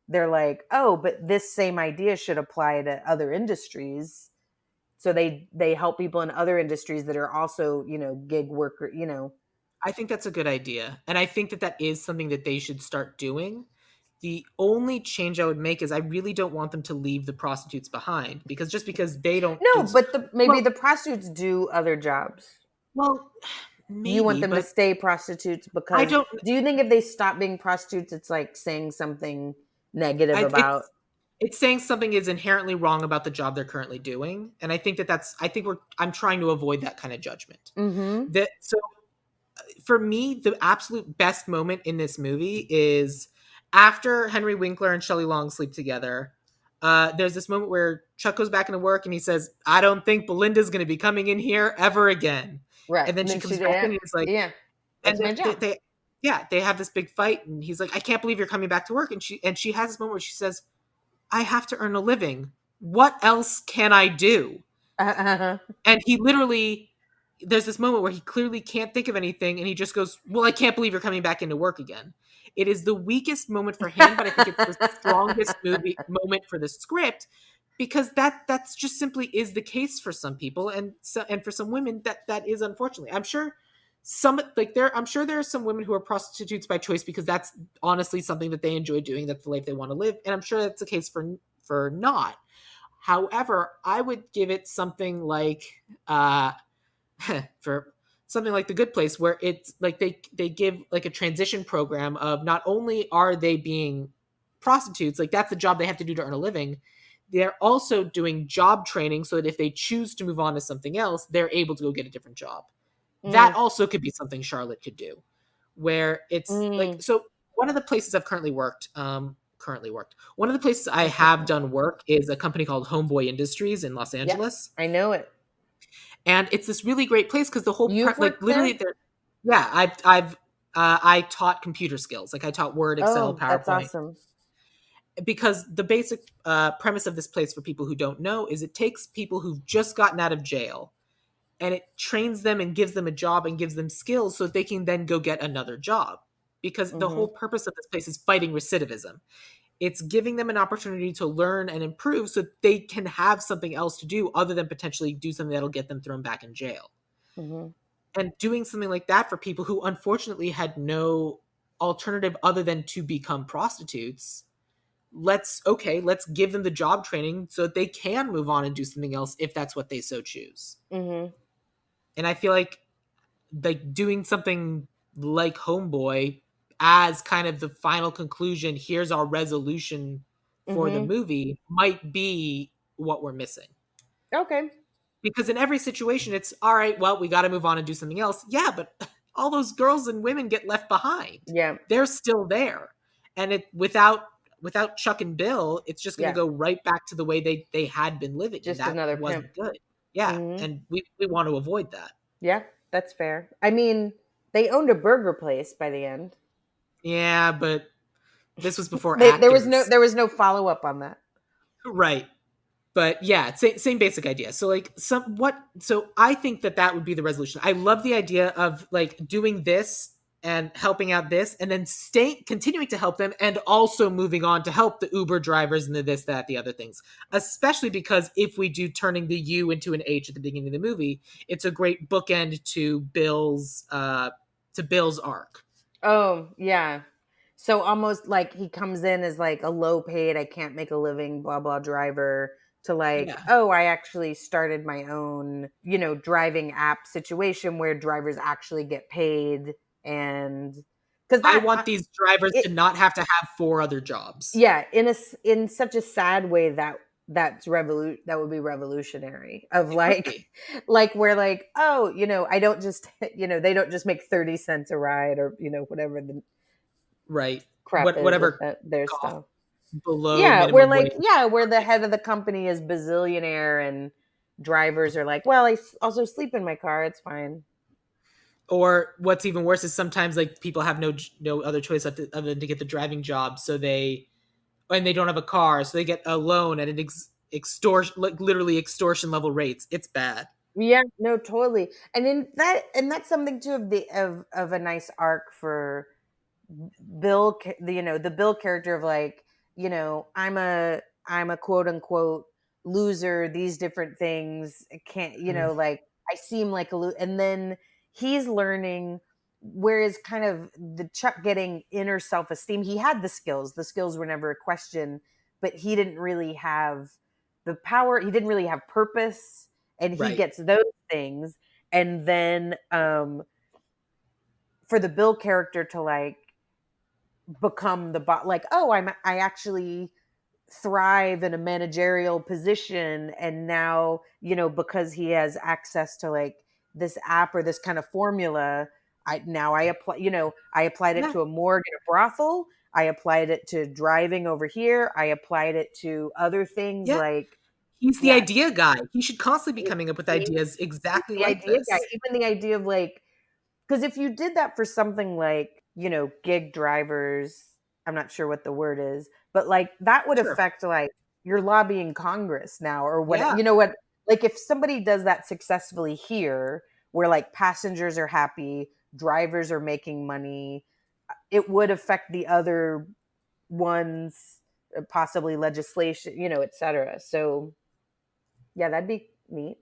they're like, oh, but this same idea should apply to other industries. So they help people in other industries that are also, gig worker. I think that's a good idea, and I think that that is something that they should start doing. The only change I would make is I really don't want them to leave the prostitutes behind, because just because they don't No, do but maybe well, the prostitutes do other jobs. well, You want maybe, them to but stay prostitutes I because, don't. do you think if they stop being prostitutes, it's like saying something negative about? It's saying something is inherently wrong about the job they're currently doing, and I think I think I'm trying to avoid that kind of judgment. Mm-hmm. That so for me, the absolute best moment in this movie is after Henry Winkler and Shelley Long sleep together. There's this moment where Chuck goes back into work and he says, "I don't think Belinda's going to be coming in here ever again." Right. And then And she then comes she back in did. and he's like, Yeah. and That's my job. yeah, they have this big fight, and he's like, "I can't believe you're coming back to work." And she has this moment where she says, "I have to earn a living. What else can I do?" Uh-huh. And he literally, there's this moment where he clearly can't think of anything, and he just goes, "Well, I can't believe you're coming back into work again." It is the weakest moment for him, but I think it's the strongest movie moment for the script, because that's just simply is the case for some people, and for some women that is, unfortunately. I'm sure I'm sure there are some women who are prostitutes by choice because that's honestly something that they enjoy doing, that's the life they want to live, and I'm sure that's the case for not. However, I would give it something like for something like The Good Place, where it's like they give like a transition program of not only are they being prostitutes, like that's the job they have to do to earn a living. They're also doing job training so that if they choose to move on to something else, they're able to go get a different job. That Mm, also could be something Charlotte could do, where it's like, mm, so one of the places I've one of the places I have done work is a company called Homeboy Industries in Los yeah, Angeles. I know it. And it's this really great place because the whole You've like worked literally there? there. Yeah, I've I taught computer skills, like I taught Word, Excel, Oh, that's PowerPoint, awesome. because the basic premise of this place for people who don't know is it takes people who've just gotten out of jail and it trains them and gives them a job and gives them skills so they can then go get another job, because the Mm-hmm. whole purpose of this place is fighting recidivism. It's giving them an opportunity to learn and improve so they can have something else to do other than potentially do something that'll get them thrown back in jail. Mm-hmm. And doing something like that for people who unfortunately had no alternative other than to become prostitutes, let's give them the job training so that they can move on and do something else if that's what they so choose. Mm-hmm. And I feel like doing something like Homeboy as kind of the final conclusion, here's our resolution for the Mm-hmm. movie, might be what we're missing. Okay. Because in every situation it's all right, well, we got to move on and do something else. Yeah, but all those girls and women get left behind. Yeah. They're still there. And it without Chuck and Bill, it's just going to Yeah. go right back to the way they had been living, and Just that another pimp. wasn't good. Yeah, Mm-hmm. and we want to avoid that. Yeah, that's fair. I mean, they owned a burger place by the end. Yeah, but this was before There Atkins. was no follow up on that. Right. But yeah, same basic idea. So like so I think that would be the resolution. I love the idea of like doing this and helping out this and then stay continuing to help them and also moving on to help the Uber drivers and the this, that, the other things. Especially because if we do turning the U into an H at the beginning of the movie, it's a great bookend to Bill's arc. Oh, yeah. So almost like he comes in as like a low paid, I can't make a living, blah blah driver to like, Yeah. oh, I actually started my own, driving app situation where drivers actually get paid, and because I that want these drivers it to not have to have four other jobs. yeah, in such a sad way that would be revolutionary of It would like be. like where like, oh, I don't just they don't just make 30 cents a ride, or whatever the Right. crap is with Whatever their cost stuff. below Yeah, where minimum like, wage. yeah, where the head of the company is bazillionaire and drivers are like, well, also sleep in my car, it's fine. Or what's even worse is sometimes like people have no other choice other than to get the driving job, so they don't have a car, so they get a loan at an extortion, like literally extortion level rates. It's bad. Yeah, no, totally. And that's something too of a nice arc for Bill, the Bill character of like, I'm a quote unquote loser. These different things I can't, Mm, like I seem like a loser, and then he's learning. Whereas kind of the Chuck getting inner self esteem, he had the skills. The skills were never a question, but he didn't really have the power. He didn't really have purpose, and he right. gets those things, and then for the Bill character to like become the bot, like, oh, I actually thrive in a managerial position, and now because he has access to like this app or this kind of formula, I apply, I applied it Yeah. to a morgue and a brothel, I applied it to driving over here, I applied it to other things, Yeah. like, He's the yeah, idea guy. He should constantly be he, coming up with he, ideas he's exactly the like idea guy. this. Even the idea of like, because if you did that for something like, gig drivers, I'm not sure what the word is, but like that would Sure. affect like you're lobbying Congress now or what, Yeah. what, like if somebody does that successfully here, where like passengers are happy, drivers are making money, it would affect the other ones, possibly legislation, etc. So yeah, that'd be neat.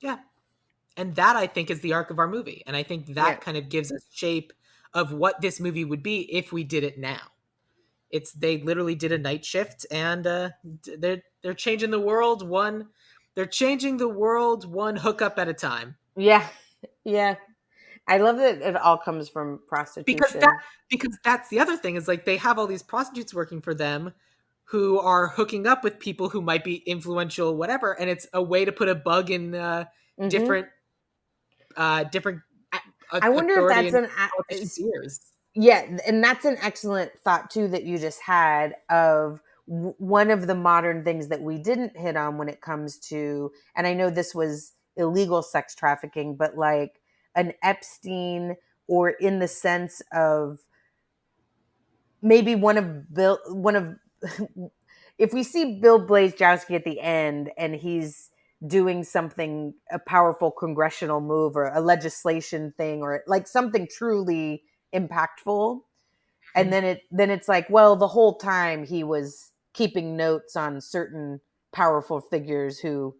Yeah. And that I think is the arc of our movie. And I think Yeah. that kind of gives us shape of what this movie would be if we did it now. It's they literally did a night shift, and they're changing the world one hookup at a time. Yeah. Yeah. I love that it all comes from because that prostitution. because that's the other thing is like they have all these prostitutes working for them who are hooking up with people who might be influential, whatever, and it's a way to put a bug in Hmm. different different I wonder if authority that's and an politicians' ears. yeah, and that's an excellent thought too that you just had of one of the modern things that we didn't hit on when it comes to, and I know this was illegal sex trafficking, but like an Epstein, or in the sense of maybe one of if we see Bill Blazejowski at the end and he's doing something, a powerful congressional move or a legislation thing or like something truly impactful, and then it's like, well, the whole time he was keeping notes on certain powerful figures who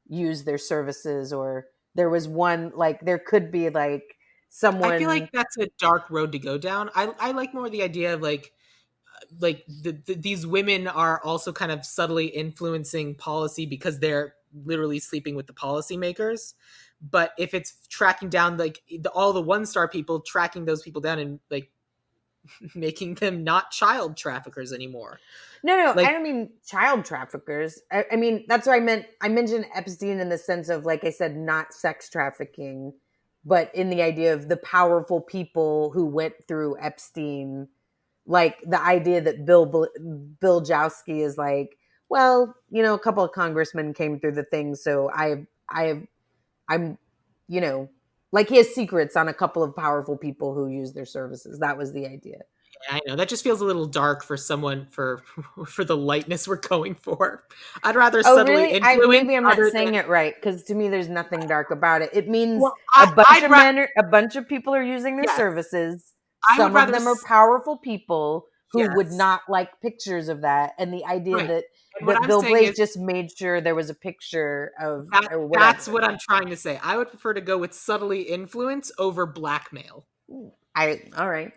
use their services, or there was one, like there could be like I feel like someone. that's a dark road to go down. I like more the idea of like these women are also kind of subtly influencing policy because they're literally sleeping with the policymakers. But if it's tracking down like all the one star people, tracking those people down and like making them not child traffickers anymore. No, no, I Like don't mean child traffickers. I mean, that's what I meant. I mentioned Epstein in the sense of, like I said, not sex trafficking, but in the idea of the powerful people who went through Epstein. Like the idea that Bill Jowski is like, well, a couple of congressmen came through the thing, so I'm, you know, like he has secrets on a couple of powerful people who use their services. That was the idea. I know that just feels a little dark for someone for the lightness we're going for. I'd rather Oh, subtly really? I influence maybe I'm not other saying than it right, because to me, there's nothing dark about it. It means well, a bunch I'd of ra- men, a bunch of people are using their yes, services. I would Some of rather them are powerful people who would yes, not like pictures of that, and the idea right. that And what I'm Bill saying Blaze is just made sure there was a picture of or that's whatever. what I'm trying to say. I would prefer to go with subtly influence over blackmail. I all right.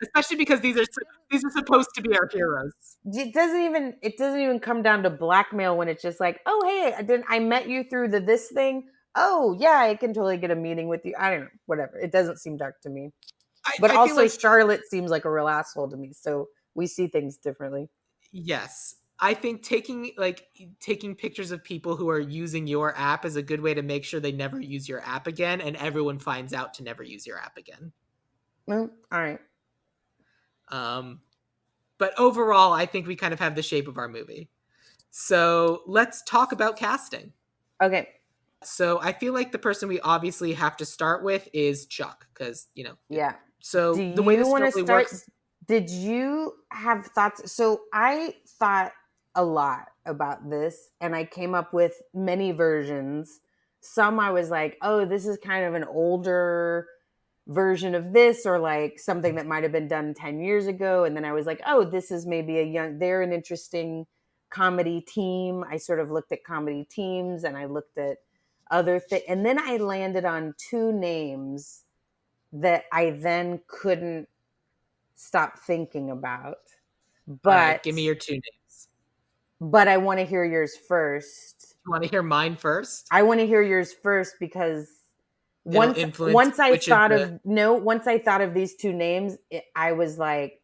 Especially because these are supposed to be our heroes. It doesn't even come down to blackmail when it's just like, oh hey, I met you through the this thing. Oh yeah, I can totally get a meeting with you. I don't know, whatever. It doesn't seem dark to me. But I feel also like Charlotte seems like a real asshole to me, so we see things differently. yes. I think taking pictures of people who are using your app is a good way to make sure they never use your app again and everyone finds out to never use your app again. Well, all right. Um, but overall, I think we kind of have the shape of our movie. So let's talk about casting. Okay. So I feel like the person we obviously have to start with is Chuck because Yeah. Do so the way you this want to normally start? works. Did you have thoughts? So I thought a lot about this and I came up with many versions. Some I was like, oh, this is kind of an older version of this, or like something that might have been done 10 years ago. And then I was like, oh, this is maybe they're an interesting comedy team. I sort of looked at comedy teams and I looked at other things. And then I landed on two names that I then couldn't stop thinking about. All right, But give me your two names. I want to hear yours first. You want to hear mine first? I want to hear yours first because It'll once influence once I which of thought the of no, once I thought of these two names, I was like,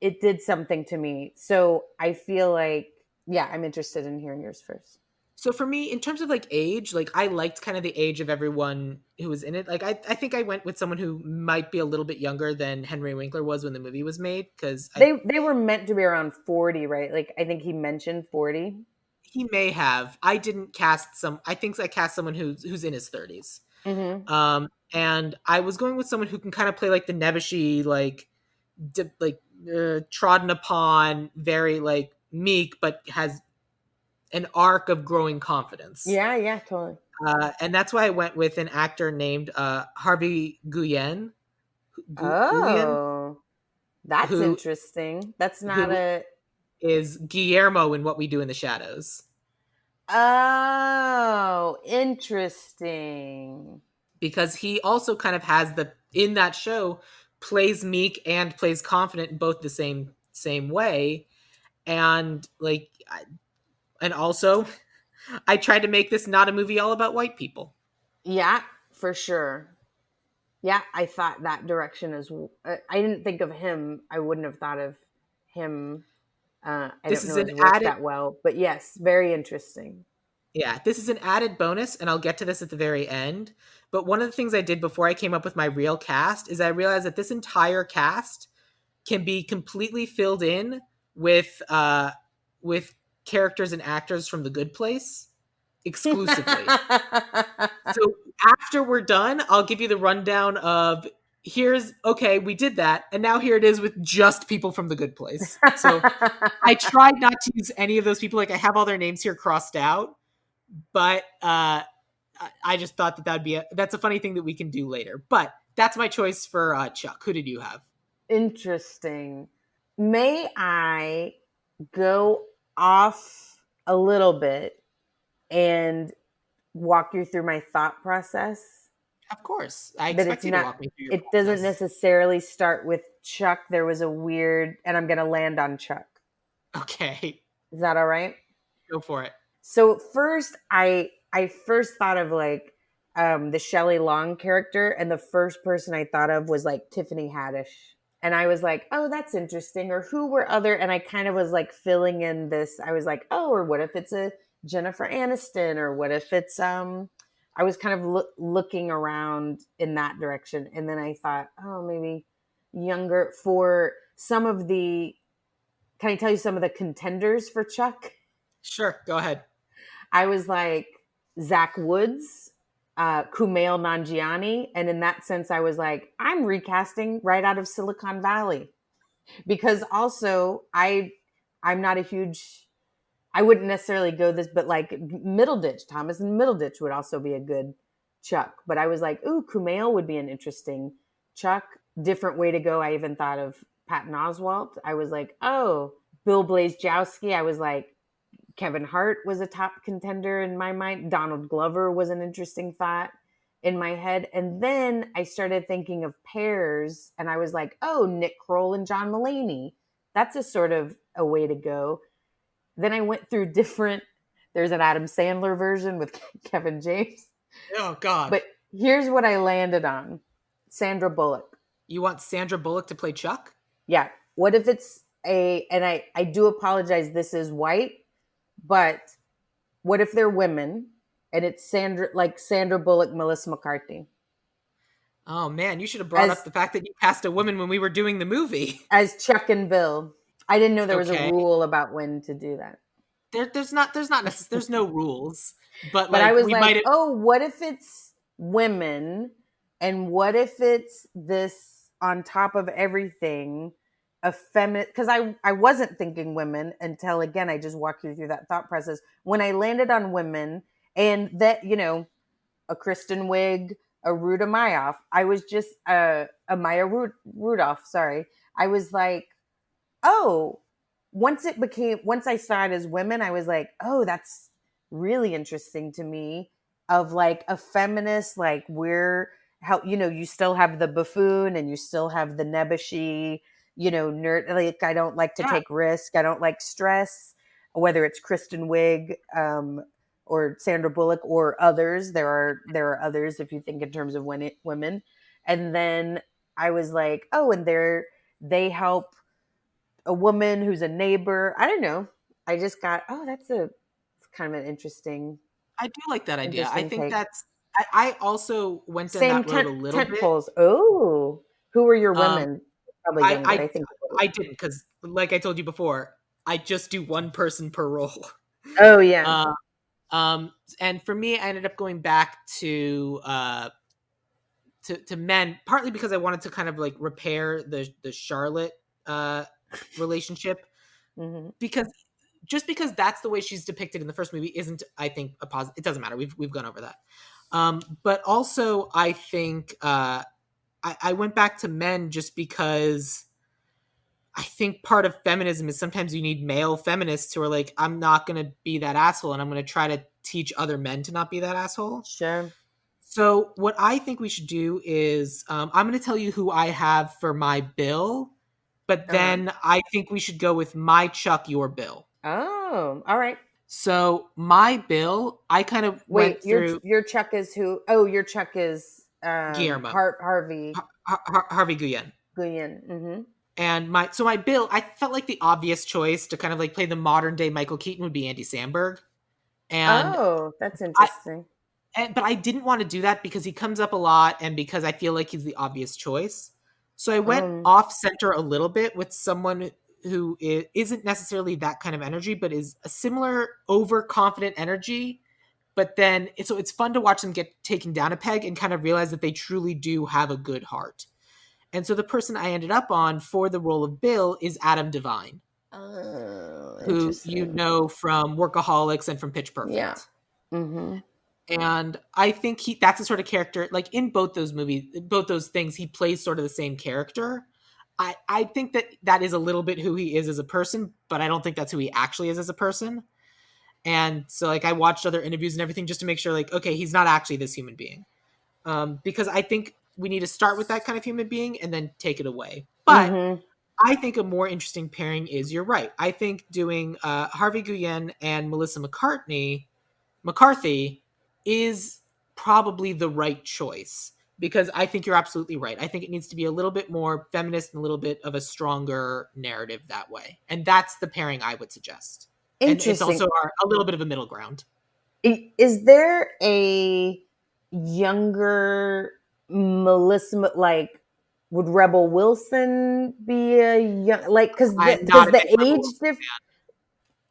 it did something to me. So I feel like, yeah, I'm interested in hearing yours first. so for me in terms of like age, like I liked kind of the age of everyone who was in it. Like I think I went with someone who might be a little bit younger than Henry Winkler was when the movie was made because I They were meant to be around 40, right? Like I think he mentioned 40. he may have. I didn't cast some. I think I cast someone who's in his 30s. Mm-hmm. And I was going with someone who can kind of play like the nebbishy, like trodden upon, very like meek, but has an arc of growing confidence. Yeah, yeah, totally. And that's why I went with an actor named Harvey Guillen, Oh, that's who interesting. That's not who a. is Guillermo in What We Do in the Shadows, Oh, interesting. because he also kind of has the in that show plays meek and plays confident in both the same way, and and also I tried to make this not a movie all about white people. Yeah, for sure. Yeah, I thought that direction as I didn't think of him. I wouldn't have thought of him. I This don't is know an his work added that well, but yes, very interesting. Yeah, this is an added bonus, and I'll get to this at the very end. But one of the things I did before I came up with my real cast is I realized that this entire cast can be completely filled in with characters and actors from The Good Place exclusively. So after we're done, I'll give you the rundown of here's okay, we did that, and now here it is with just people from The Good Place. So I tried not to use any of those people. Like I have all their names here crossed out, but I just thought that that'd be that's a funny thing that we can do later. But that's my choice for Chuck. Who did you have? Interesting. May I go off a little bit and walk you through my thought process? Of course, I But it's expect you to not, walk me through your it doesn't process. necessarily start with Chuck. There was a weird, and I'm going to land on Chuck. Okay, Is that all right? go for it. So first, I first thought of like the Shelley Long character, and the first person I thought of was like Tiffany Haddish, and I was like, oh, that's interesting. Or who were other? And I kind of was like filling in this. I was like, oh, or what if it's a Jennifer Aniston, or what if it's I was kind of looking around in that direction, and then I thought, oh, maybe younger for some of the. Can I tell you some of the contenders for Chuck? Sure, go ahead. I was like Zach Woods, Kumail Nanjiani, and in that sense, I was like, I'm recasting right out of Silicon Valley because also I'm not a huge. I wouldn't necessarily go this, but like Middleditch, Thomas and Middleditch would also be a good Chuck. But I was like, ooh, Kumail would be an interesting Chuck. Different way to go. I even thought of Patton Oswalt. I was like, oh, Bill Blazejowski. I was like, Kevin Hart was a top contender in my mind. Donald Glover was an interesting thought in my head. And then I started thinking of pairs, and I was like, oh, Nick Kroll and John Mulaney. That's a sort of a way to go. Then I went through different, there's an Adam Sandler version with Kevin James. Oh God, But here's what I landed on Sandra Bullock. you want Sandra Bullock to play Chuck? Yeah. What if it's and I do apologize, this is white, but what if they're women and it's Sandra Bullock, Melissa McCarthy Oh man, you should have brought up as the fact that you cast a woman when we were doing the movie. as Chuck and Bill? I didn't know there was a Okay, rule about when to do that. there's no rules, but But I like was we might like, have. oh, what if it's women? And what if it's this on top of everything, a feminine? Because I wasn't thinking women until, again, I just walked you through that thought process. When I landed on women and that, a Kristen Wiig, a Ruta Mayoff, I was just, a Rudolph, sorry. I was like, oh, once I saw it as women, I was like, oh, that's really interesting to me. Of like a feminist, like we're how you still have the buffoon and you still have the nebbishy, nerd. Like I don't like to Yeah, take risk. I don't like stress. Whether it's Kristen Wiig, or Sandra Bullock or others, there are others if you think in terms of women. And then I was like, oh, and they help a woman who's a neighbor. I don't know. I just got, oh, it's kind of an I do like that idea. I interesting think take. that's. I also went down Same that road tent a little tent bit. poles. Oh, who are your Um, women? Probably I younger. I I think. I didn't because, like I told you before, I just do one person per role. Oh yeah. Uh, and for me, I ended up going back to men, partly because I wanted to kind of like repair the Charlotte uh, relationship, Hmm. because just because that's the way she's depicted in the first movie isn't, I think, a positive. It doesn't matter. We've gone over that. But also, I think I went back to men just because I think part of feminism is sometimes you need male feminists who are like, I'm not going to be that asshole, and I'm going to try to teach other men to not be that asshole. Sure. So, what I think we should do is I'm going to tell you who I have for my bill, but Uh-huh. then I think we should go with my Chuck, your bill. Oh, all right. So my bill, I kind of Wait, went through your Chuck is who? Oh, your Chuck is Guillermo, Harvey Harvey Guillen. Guillen. Mm-hmm. And my bill, I felt like the obvious choice to kind of like play the modern day Michael Keaton would be Andy Samberg. And Oh, that's I interesting. but I didn't want to do that because he comes up a lot and because I feel like he's the obvious choice. So I went Um, off center a little bit with someone who isn't necessarily that kind of energy, but is a similar overconfident energy. But then it's fun to watch them get taken down a peg and kind of realize that they truly do have a good heart. And so the person I ended up on for the role of Bill is Adam Devine, oh, who you interesting. know from Workaholics and from Pitch Yeah. Perfect. Mm-hmm. And I think that's the sort of character, like in both those movies, both those things, he plays sort of the same character. I think that is a little bit who he is as a person, but I don't think that's who he actually is as a person. And so like I watched other interviews and everything just to make sure like, okay, he's not actually this human being. Because I think we need to start with that kind of human being and then take it away. But Mm-hmm. I think a more interesting pairing is you're right. I think doing Harvey Guillen and Melissa McCarthy is probably the right choice because I think you're absolutely right. I think it needs to be a little bit more feminist and a little bit of a stronger narrative that way. And that's the pairing I would suggest. And it's Interesting. also a little bit of a middle ground. Is there a younger Melissa, like, would Rebel Wilson be a young, like, I'm because not a the big Rebel age Wilson diff fan.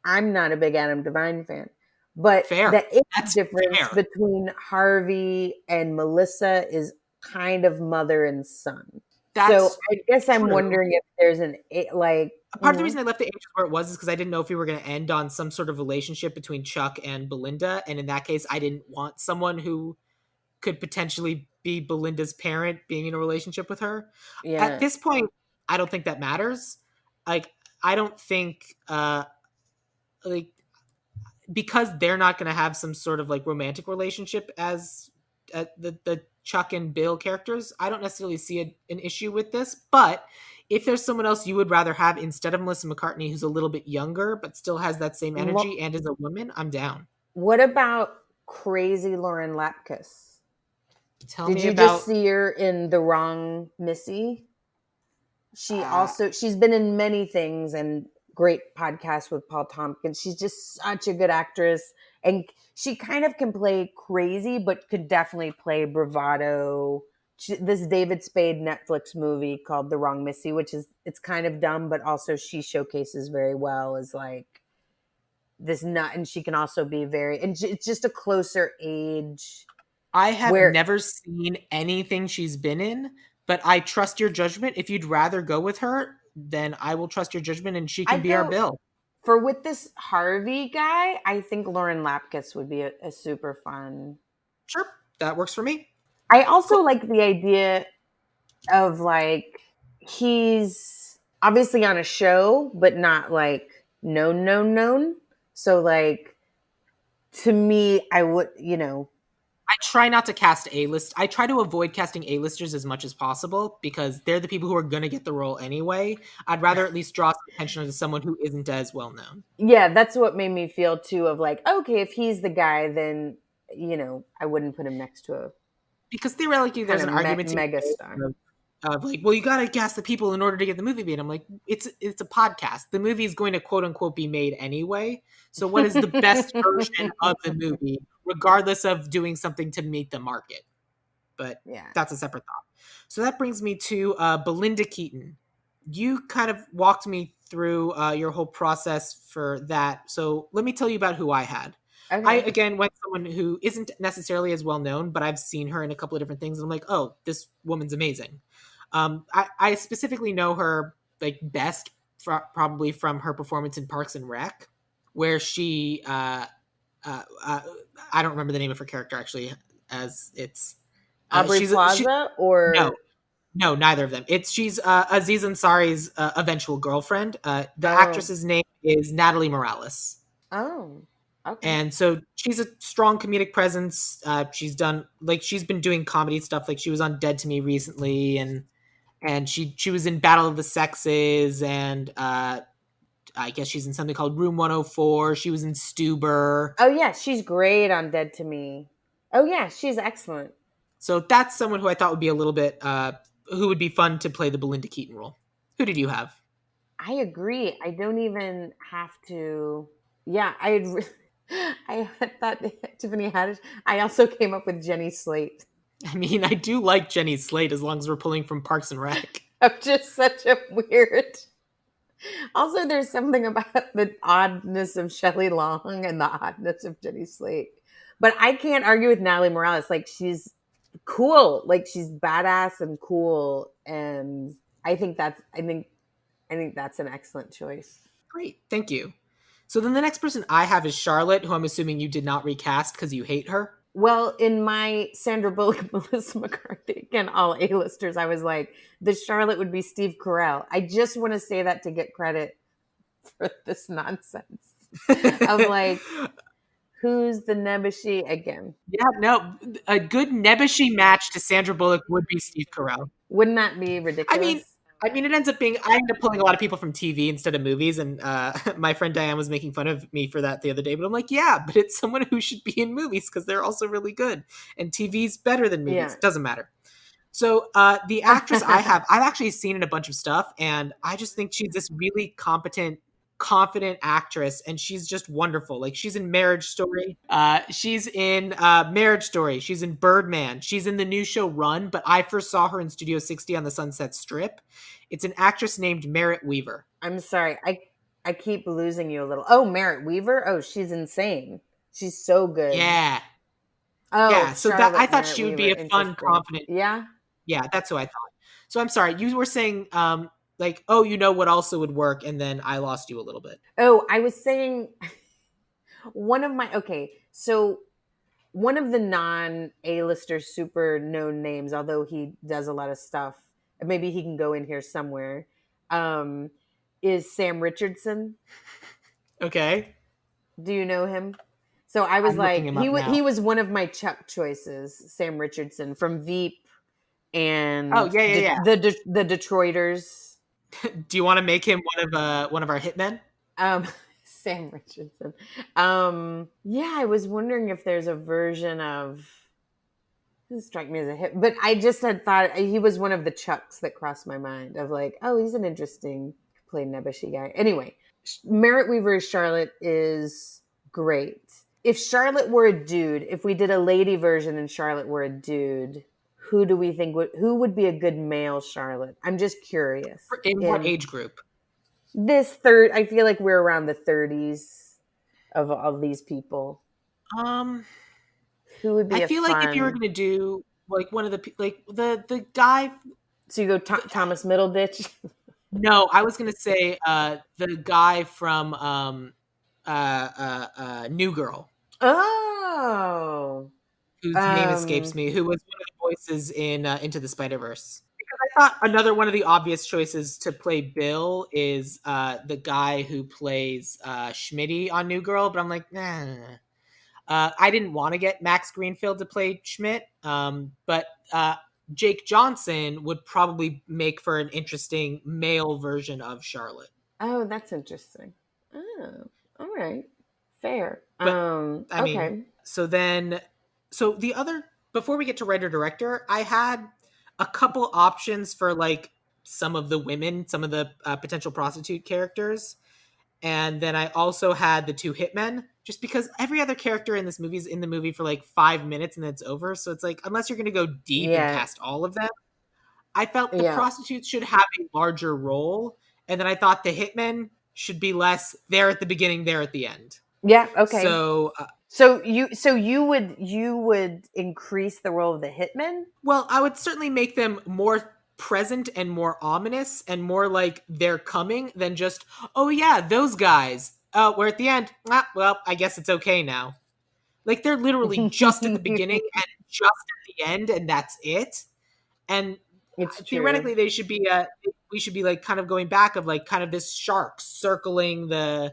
I'm not a big Adam Devine fan, but Fair. the age That's difference fair. between Harvey and Melissa is kind of mother and son. So That's I guess I'm true. wondering if there's like, A part of the mhm, reason I left the ages where it was is because I didn't know if we were going to end on some sort of relationship between Chuck and Belinda. And in that case, I didn't want someone who could potentially be Belinda's parent being in a relationship with her. At yeah, this point, I don't think that matters. Like, I don't think, like, because they're not going to have some sort of like romantic relationship as the Chuck and Bill characters, I don't necessarily see an issue with this. But if there's someone else you would rather have instead of Melissa McCartney, who's a little bit younger but still has that same Lo- energy and is a woman, I'm down. what about crazy Lauren Lapkus? Tell Did me you just about. see her in The Wrong Missy? Uh, She's been in many things and great podcasts with Paul Tompkins. She's just such a good actress, and she kind of can play crazy, but could definitely play bravado. This David Spade Netflix movie called The Wrong Missy, which is, it's kind of dumb, but also she showcases very well as like this nut, and she can also be very, and it's just a closer age I have where never seen anything she's been in, but I trust your judgment. If you'd rather go with her, then I will trust your judgment and she can I'd be our go Bill. for, with this Harvey guy. I think Lauren Lapkus would be a super fun. Sure, that works for me. I also Cool. like the idea of like, he's obviously on a show, but not like known. So like, to me, I would, I try not to cast A-list. I try to avoid casting A-listers as much as possible because they're the people who are going to get the role anyway. I'd rather at least draw some attention to someone who isn't as well known. yeah, that's what made me feel too, of like, okay, if he's the guy, then I wouldn't put him next to a Because theoretically, kind there's of an argument to be megastar. made of like, well, you got to cast the people in order to get the movie made. I'm like, it's a podcast. The movie is going to quote unquote be made anyway. So, what is the best version of the movie, regardless of doing something to meet the market? But Yeah. that's a separate thought. So that brings me to Belinda Keaton. You kind of walked me through your whole process for that. So let me tell you about who I had. I Okay. again went someone who isn't necessarily as well known, but I've seen her in a couple of different things, and I'm like, oh, this woman's amazing. I specifically know her like best probably from her performance in Parks and Rec, where she uh, uh, I don't remember the name of her character actually, as it's Aubrey she Plaza no or no neither of them. She's Aziz Ansari's eventual girlfriend. The oh actress's name is Natalie Morales. oh okay. And so she's a strong comedic presence. She's been doing comedy stuff. Like she was on Dead to Me recently, and she was in Battle of the Sexes and I guess she's in something called Room 104. She was in Stuber. Oh yeah, she's great on Dead to Me. Oh yeah, she's excellent. So that's someone who I thought would be a little bit who would be fun to play the Belinda Keaton role. Who did you have? I agree. I don't even have to. Yeah, I had. I had thought Tiffany Haddish. I also came up with Jenny Slate. I mean, I do like Jenny Slate as long as we're pulling from Parks and Rec. I'm just such a weird. Also, there's something about the oddness of Shelley Long and the oddness of Jenny Slate. But I can't argue with Natalie Morales. Like she's cool. Like she's badass and cool. And I think that's an excellent choice. Great, thank you. So then the next person I have is Charlotte, who I'm assuming you did not recast because you hate her. Well, in my Sandra Bullock, Melissa McCarthy, and all A-listers, I was like, the Charlotte would be Steve Carell. I just want to say that to get credit for this nonsense of like, who's the Nebuchadnezzar again? Yeah, no, a good Nebuchadnezzar match to Sandra Bullock would be Steve Carell. Wouldn't that be I mean, ridiculous? it ends up being I end up pulling a lot of people from TV instead of movies, and my friend Diane was making fun of me for that the other day. But I'm like, yeah, but it's someone who should be in movies because they're also really good, and TV's better than movies. Yeah. Doesn't matter. So the actress I have, I've actually seen in a bunch of stuff, and I just think she's this really competent, confident actress, and she's just wonderful. Like she's in Marriage Story, she's in Marriage Story, she's in Birdman, she's in the new show Run. But I first saw her in Studio 60 on the Sunset Strip. It's an actress named Merritt Weaver. I'm sorry. I keep losing you a little. Oh, Merritt Weaver? Oh, she's insane. She's so good. Yeah, Oh, yeah. So that Charlotte I thought Merritt she would Weaver. be a fun, Interesting. confident. Yeah. Yeah, that's who I thought. So I'm sorry, you were saying like, oh, you know what also would work, and then I lost you a little bit. Oh, I was saying so one of the non A-lister super known names, although he does a lot of stuff, maybe he can go in here somewhere, um, is Sam Richardson. Okay. Do you know him? So I was I'm looking like, him up now. he was one of my Chuck choices, Sam Richardson from Veep Oh and yeah, yeah, yeah. the Detroiters. Do you want to make him one of our hitmen? Um, Sam Richardson. Yeah, I was wondering if there's a version of. Doesn't strike me as a hit, but I just had thought he was one of the Chucks that crossed my mind of like, oh, he's an interesting play Nebuchadnezzar guy. Anyway, Merritt Weaver's Charlotte is great. If Charlotte were a dude, if we did a lady version and Charlotte were a dude, who do we think who would be a good male Charlotte? I'm just curious. In what age group? This third, I feel like we're around the 30s of all these people. Who would be I feel like if you were going to do like one of the guy. So you go Thomas Middleditch. No, I was going to say the guy from New Girl. Oh, Whose name escapes me, who was one of the voices in Into the Spider-Verse. Because I thought another one of the obvious choices to play Bill is the guy who plays Schmitty on New Girl, but I'm like, nah. I didn't want to get Max Greenfield to play Schmidt, but Jake Johnson would probably make for an interesting male version of Charlotte. Oh, that's interesting. Oh, all right. Fair. But I okay. mean, so the other before we get to writer director, I had a couple options for like some of the women, some of the potential prostitute characters. And then I also had the two hitmen, just because every other character in this movie is in the movie for like 5 minutes and then it's over. So it's like, unless you're going to go deep and cast all of them, I felt the prostitutes should have a larger role. And then I thought the hitmen should be less there at the beginning, there at the end. Yeah. Okay. So you would increase the role of the hitmen? Well, I would certainly make them more present and more ominous and more like they're coming than just, oh yeah, those guys. Oh, we're at the end. Well, I guess it's okay now. Like they're literally just at the beginning and just at the end, and that's it. And it's theoretically, they should be. We should be like kind of going back of like kind of this shark circling the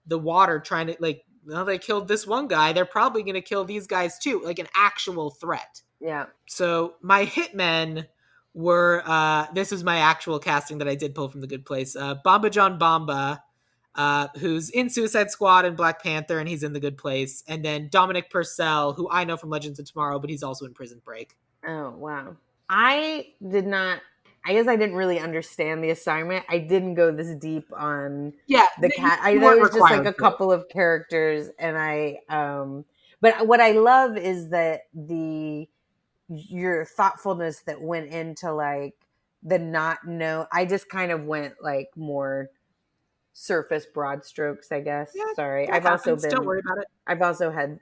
water, trying to like. Well, they killed this one guy. They're probably going to kill these guys too, like an actual threat. Yeah. So my hitmen were. This is my actual casting that I did pull from The Good Place. Bamba John Bamba, who's in Suicide Squad and Black Panther, and he's in The Good Place. And then Dominic Purcell, who I know from Legends of Tomorrow, but he's also in Prison Break. Oh, wow. I did not, I guess I didn't really understand the assignment. I didn't go this deep on Yeah, the cat. I you know it weren't was just like required a to. couple of characters, and but what I love is that your thoughtfulness that went into like the not know. I just kind of went like more surface broad strokes, I guess. Yeah, Sorry. that happens. Don't worry about it. I've also had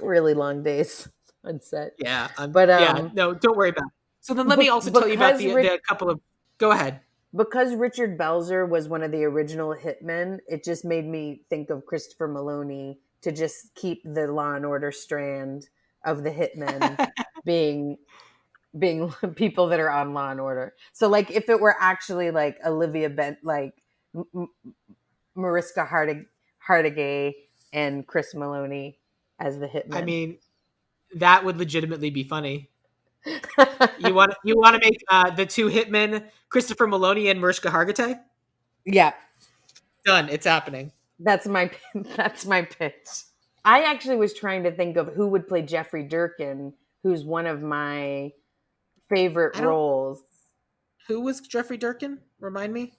really long days on set. Yeah, But yeah, no, don't worry about it. So then let me also tell you about because the couple of. Go ahead. Richard Belzer was one of the original hitmen, it just made me think of Christopher Maloney to just keep the Law and Order strand of the hitmen being people that are on Law and Order. So like if it were actually like Olivia Bent, like Mariska Hargitay and Chris Maloney as the I hitmen. mean, that would legitimately be funny. You want to make the two hitmen Christopher Maloney and Mariska Hargitay? Yeah, Done. It's happening. that's my that's my pitch. I actually was trying to think of who would play Jeffrey Durkin, who's one of my favorite I don't. roles. Who was Jeffrey Durkin? Remind me.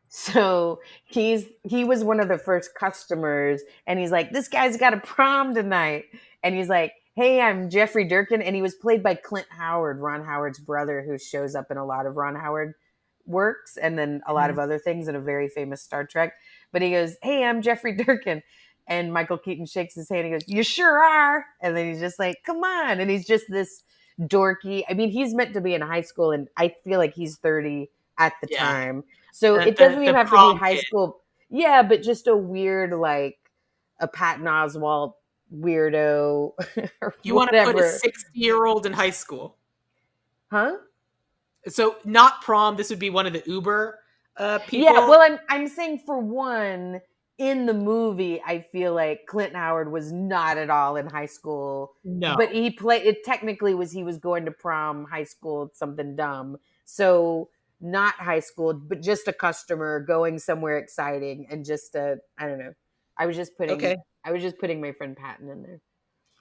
So he was one of the first customers, and he's like, "This guy's got a prom tonight," and he's like, "Hey, I'm Jeffrey Durkin," and he was played by Clint Howard, Ron Howard's brother, who shows up in a lot of Ron Howard works and then a lot Mhm. of other things in a very famous Star Trek. But he goes, "Hey, I'm Jeffrey Durkin," and Michael Keaton shakes his hand. He goes, "You sure are," and then he's just like, "Come on," and he's just this dorky. I mean, he's meant to be in high school, and I feel like he's 30 at the Yeah, time, so the, it the doesn't even the have to be prom high kid. school. Yeah, but just a weird, like a Patton Oswalt weirdo or You want to put a whatever. 60-year-old in high school. Huh? So not prom. This would be one of the Uber Yeah, people. well, I'm saying for one, in the movie, I feel like Clint Howard was not at all in high school, but No. he played it technically was he was going to prom, high school, something dumb. So not high school, but just a customer going somewhere exciting and just a I don't know. I was just putting Okay. I was just putting my friend Patton in there.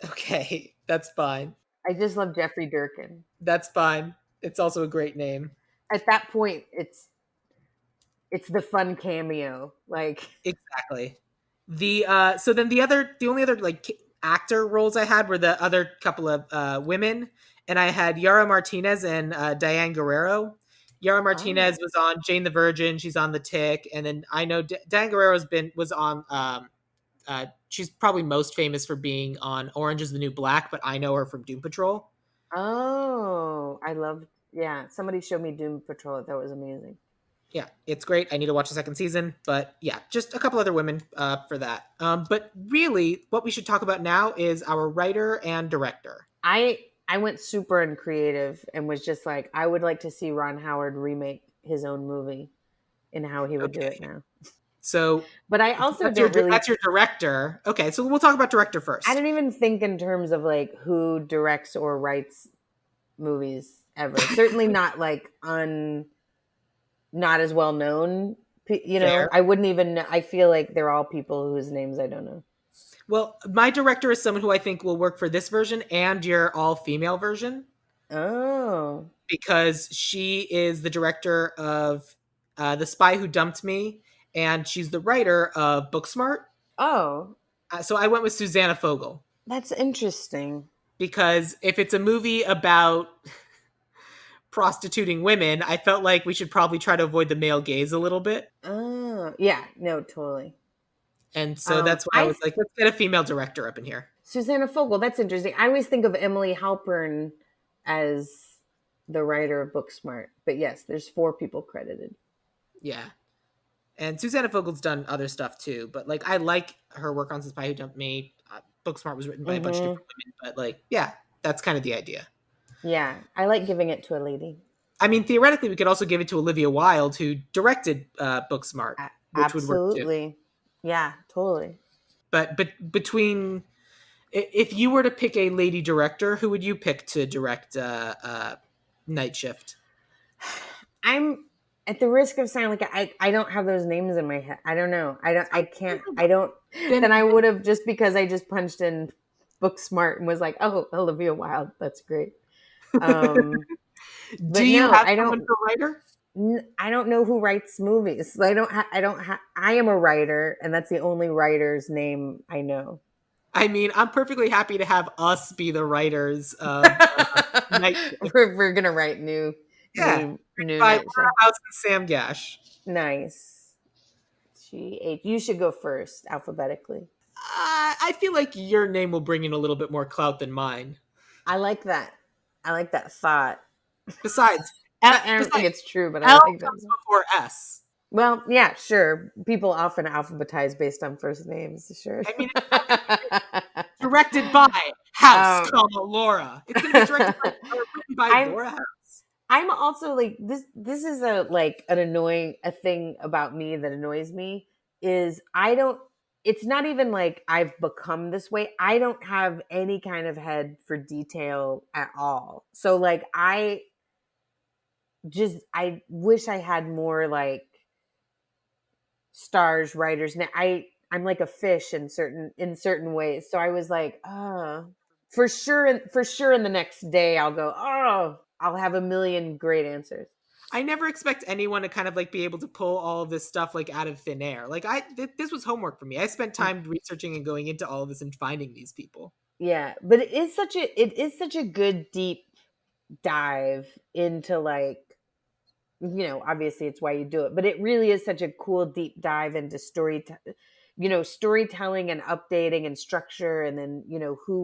Okay. That's fine. I just love Jeffrey Durkin. That's fine. It's also a great name. At that point, it's the fun cameo. Like, Exactly. So then the only other like actor roles I had were the other couple of women, and I had Yara Martinez and Diane Guerrero. Yara Martinez oh, was on Jane the Virgin. She's on The Tick, and then I know Diane Guerrero's been was on. She's probably most famous for being on Orange Is the New Black, but I know her from Doom Patrol. oh, I love. Yeah, somebody showed me Doom Patrol. That was amazing. Yeah, it's great. I need to watch the second season, but yeah, just a couple other women for that. But really, what we should talk about now is our writer and director. I went super uncreative and was just like, I would like to see Ron Howard remake his own movie and how he would do it Okay, now. so But I also don't really. that's your director. Okay, so we'll talk about director I first. don't even think in terms of like who directs or writes movies ever. Certainly not like not as well known. Fair. I wouldn't even. I feel like they're all people whose names I don't know. Well, my director is someone who I think will work for this version and your all female version Oh, because she is the director of The Spy Who Dumped Me, and she's the writer of Booksmart. oh, So I went with Susanna Fogel that's interesting. because if it's a movie about prostituting women, I felt like we should probably try to avoid the male gaze a little bit. Oh, yeah, no, totally. And so that's why I I was like, let's get a female director up in here. Susanna Fogel. That's interesting. I always think of Emily Halpern as the writer of Booksmart, but yes, there's four people credited. Yeah. And Susanna Fogel's done other stuff too, but like I like her work on The Spy Who Dumped Me. Booksmart was written by a bunch of Hmm. different women, but like, yeah, that's kind of the idea. Yeah, I like giving it to a lady. I mean, theoretically, we could also give it to Olivia Wilde, who directed Booksmart, which would work too. Absolutely. Yeah, totally. But between if you were to pick a lady director, who would you pick to direct Night Shift? I'm at the risk of sounding like I don't have those names in my head. I don't know. I can't. I don't. Then Then I would have, just because I just punched in Book Smart and was like, oh, Olivia Wilde. That's great. Um, do but you no, have someone for writer? I don't know who writes movies. I don't I am a writer, and that's the only writer's name I know. I mean, I'm perfectly happy to have us be the writers of Night Shift. We're gonna write Yeah, new by night Laura shift. House and Sam Gash. Nice. You should go first alphabetically. I feel like your name will bring in a little bit more clout than mine. I like that. I like that thought. Besides, I don't think it's true, but I L like that. comes before S. Well, yeah, sure. People often alphabetize based on first names. Sure. I mean, it's not going to be directed by House, um, comma Laura. It's going to be directed by or written by I'm Laura House. I'm also like this. This is a like an annoying a thing about me that annoys me is I don't. It's not even like I've become this way. I don't have any kind of head for detail at all. So like I wish I had more like stars, writers. Now I'm like a fish in certain ways. So I was like, oh, for sure in the next day I'll go, oh, I'll have a million great answers. I never expect anyone to kind of like be able to pull all of this stuff like out of thin air. Like this was homework for me. I spent time researching and going into all of this and finding these people. Yeah, but it is such a good deep dive into like, obviously it's why you do it, but it really is such a cool deep dive into storytelling and updating and structure, and then who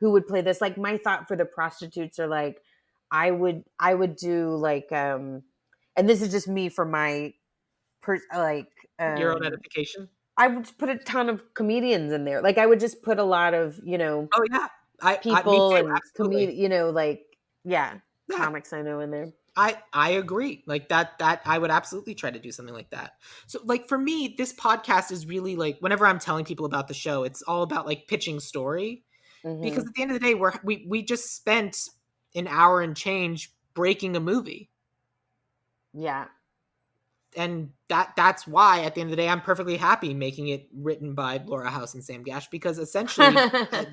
would play this. Like my thought for the prostitutes are like, I would do like and this is just me for my like Your own edification. I would put a ton of comedians in there. Like I would just put a lot of Oh yeah, I me people too. and Absolutely. like, yeah, Yeah, comics I know in there. I agree. Like that I would absolutely try to do something like that. So like for me, this podcast is really like whenever I'm telling people about the show, it's all about like pitching story because Hmm. at the end of the day, we just spent an hour and change breaking a movie. Yeah. And that's why at the end of the day I'm perfectly happy making it written by Laura House and Sam Gash because essentially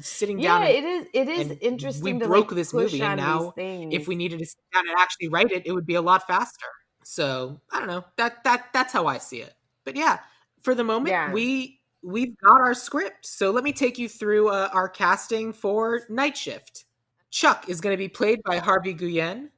sitting down Yeah, it is and we interesting to broke like this push movie and on these now if things. we needed to sit down and actually write it, it would be a lot faster. So I don't know. That's how I see it. But yeah, for the moment, Yeah. we've got our script. So let me take you through our casting for Night Shift. Chuck is going to be played by Harvey Guyen.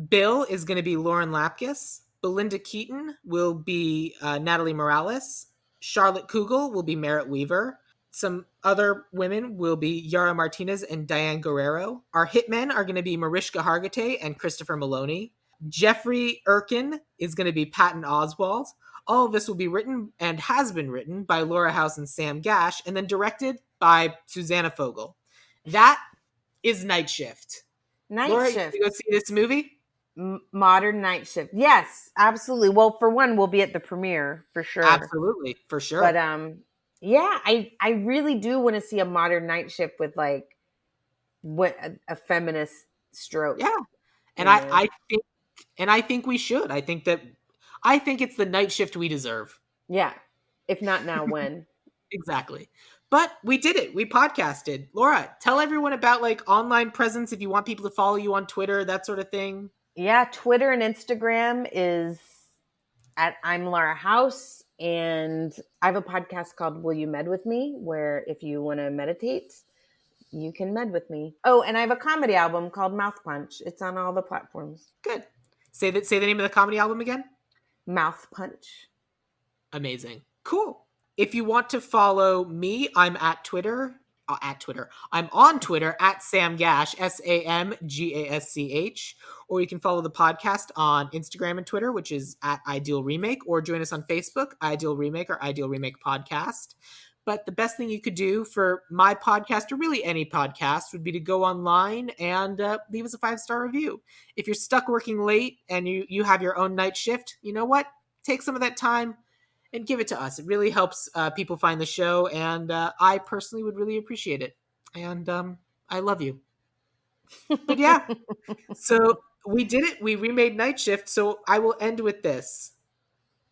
Bill is going to be Lauren Lapkus. Belinda Keaton will be Natalie Morales. Charlotte Kugel will be Merritt Weaver. Some other women will be Yara Martinez and Diane Guerrero. Our hitmen are going to be Mariska Hargitay and Christopher Maloney. Jeffrey Erkin is going to be Patton Oswalt. All of this will be written and has been written by Laura House and Sam Gash, and then directed by Susanna Fogel. That is Night Shift. Night Laura, you want to go shift. see this movie? Modern night shift. Yes, absolutely. Well, for one, we'll be at the premiere for sure. Absolutely, for But sure. yeah, I really do want to see a modern night shift with like what a feminist stroke Yeah, and in there. I think we should. I think it's the night shift we deserve. Yeah. If not now, when? Exactly. But we did it. We podcasted. Laura, tell everyone about like online presence if you want people to follow you on Twitter, that sort of thing. Yeah, Twitter and Instagram is at I'm Laura House, and I have a podcast called Will You Med with Me, where if you want to meditate, you can med with me. Oh, and I have a comedy album called Mouth Punch. It's on all the platforms. Good. Say the name of the comedy album again. Mouth Punch. Amazing. Cool. If you want to follow me, I'm at Twitter. I'm on Twitter at Sam Gash, SamGasch. Or you can follow the podcast on Instagram and Twitter, which is at Ideal Remake, or join us on Facebook, Ideal Remake or Ideal Remake Podcast. But the best thing you could do for my podcast, or really any podcast, would be to go online and leave us a 5-star review. If you're stuck working late and you have your own night shift, you know what? Take some of that time and give it to us. It really helps people find the show, and I personally would really appreciate it. And I love you. But yeah, so We did it. We remade Night Shift, so I will end with this.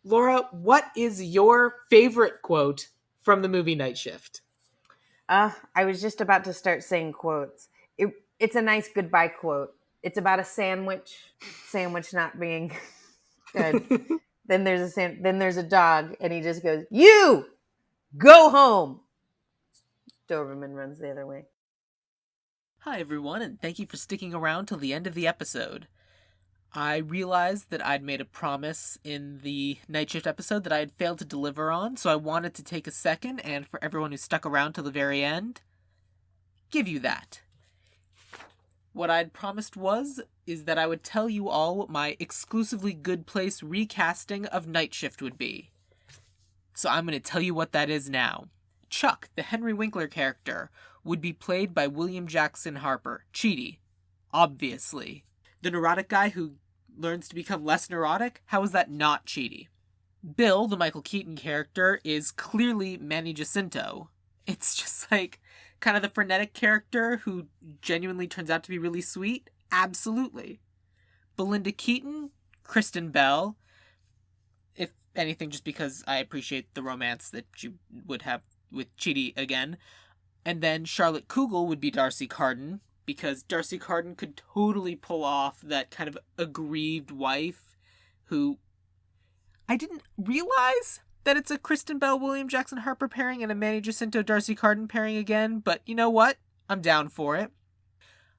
Laura, what is your favorite quote from the movie Night Shift? I was just about to start saying quotes. It's a nice goodbye quote. It's about a sandwich not being good. Then there's a dog, and he just goes, "You go home." Doberman runs the other way. Hi, everyone, and thank you for sticking around till the end of the episode. I realized that I'd made a promise in the Night Shift episode that I had failed to deliver on, so I wanted to take a second, and for everyone who stuck around till the very end, give you that. What I'd promised is that I would tell you all what my exclusively Good Place recasting of Night Shift would be. So I'm going to tell you what that is now. Chuck, the Henry Winkler character, would be played by William Jackson Harper, Chidi. Obviously. The neurotic guy who learns to become less neurotic? How is that not Chidi? Bill, the Michael Keaton character, is clearly Manny Jacinto. It's just like kind of the frenetic character who genuinely turns out to be really sweet. Absolutely. Belinda Keaton, Kristen Bell. If anything, just because I appreciate the romance that you would have with Chidi again. And then Charlotte Kugel would be Darcy Carden, because Darcy Carden could totally pull off that kind of aggrieved wife who... I didn't realize that it's a Kristen Bell, William Jackson Harper pairing and a Manny Jacinto, Darcy Carden pairing again, but you know what? I'm down for it.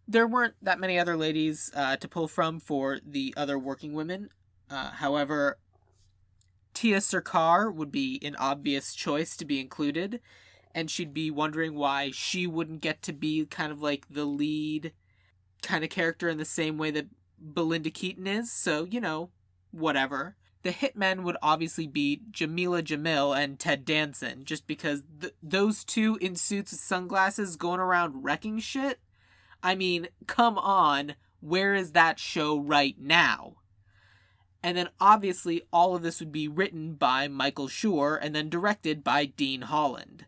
There weren't that many other ladies to pull from for the other working women. However, Tia Sarkar would be an obvious choice to be included, and she'd be wondering why she wouldn't get to be kind of like the lead kind of character in the same way that Belinda Keaton is, so, you know, whatever. The hitmen would obviously be Jamila Jamil and Ted Danson, just because those two in suits with sunglasses going around wrecking shit? I mean, come on, where is that show right now? And then obviously all of this would be written by Michael Schur and then directed by Dean Holland.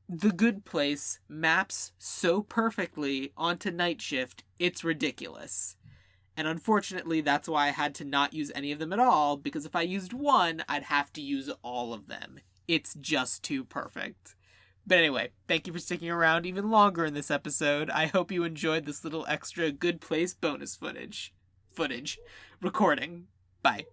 The Good Place maps so perfectly onto Night Shift, it's ridiculous. And unfortunately, that's why I had to not use any of them at all, because if I used one, I'd have to use all of them. It's just too perfect. But anyway, thank you for sticking around even longer in this episode. I hope you enjoyed this little extra Good Place bonus footage recording. Bye.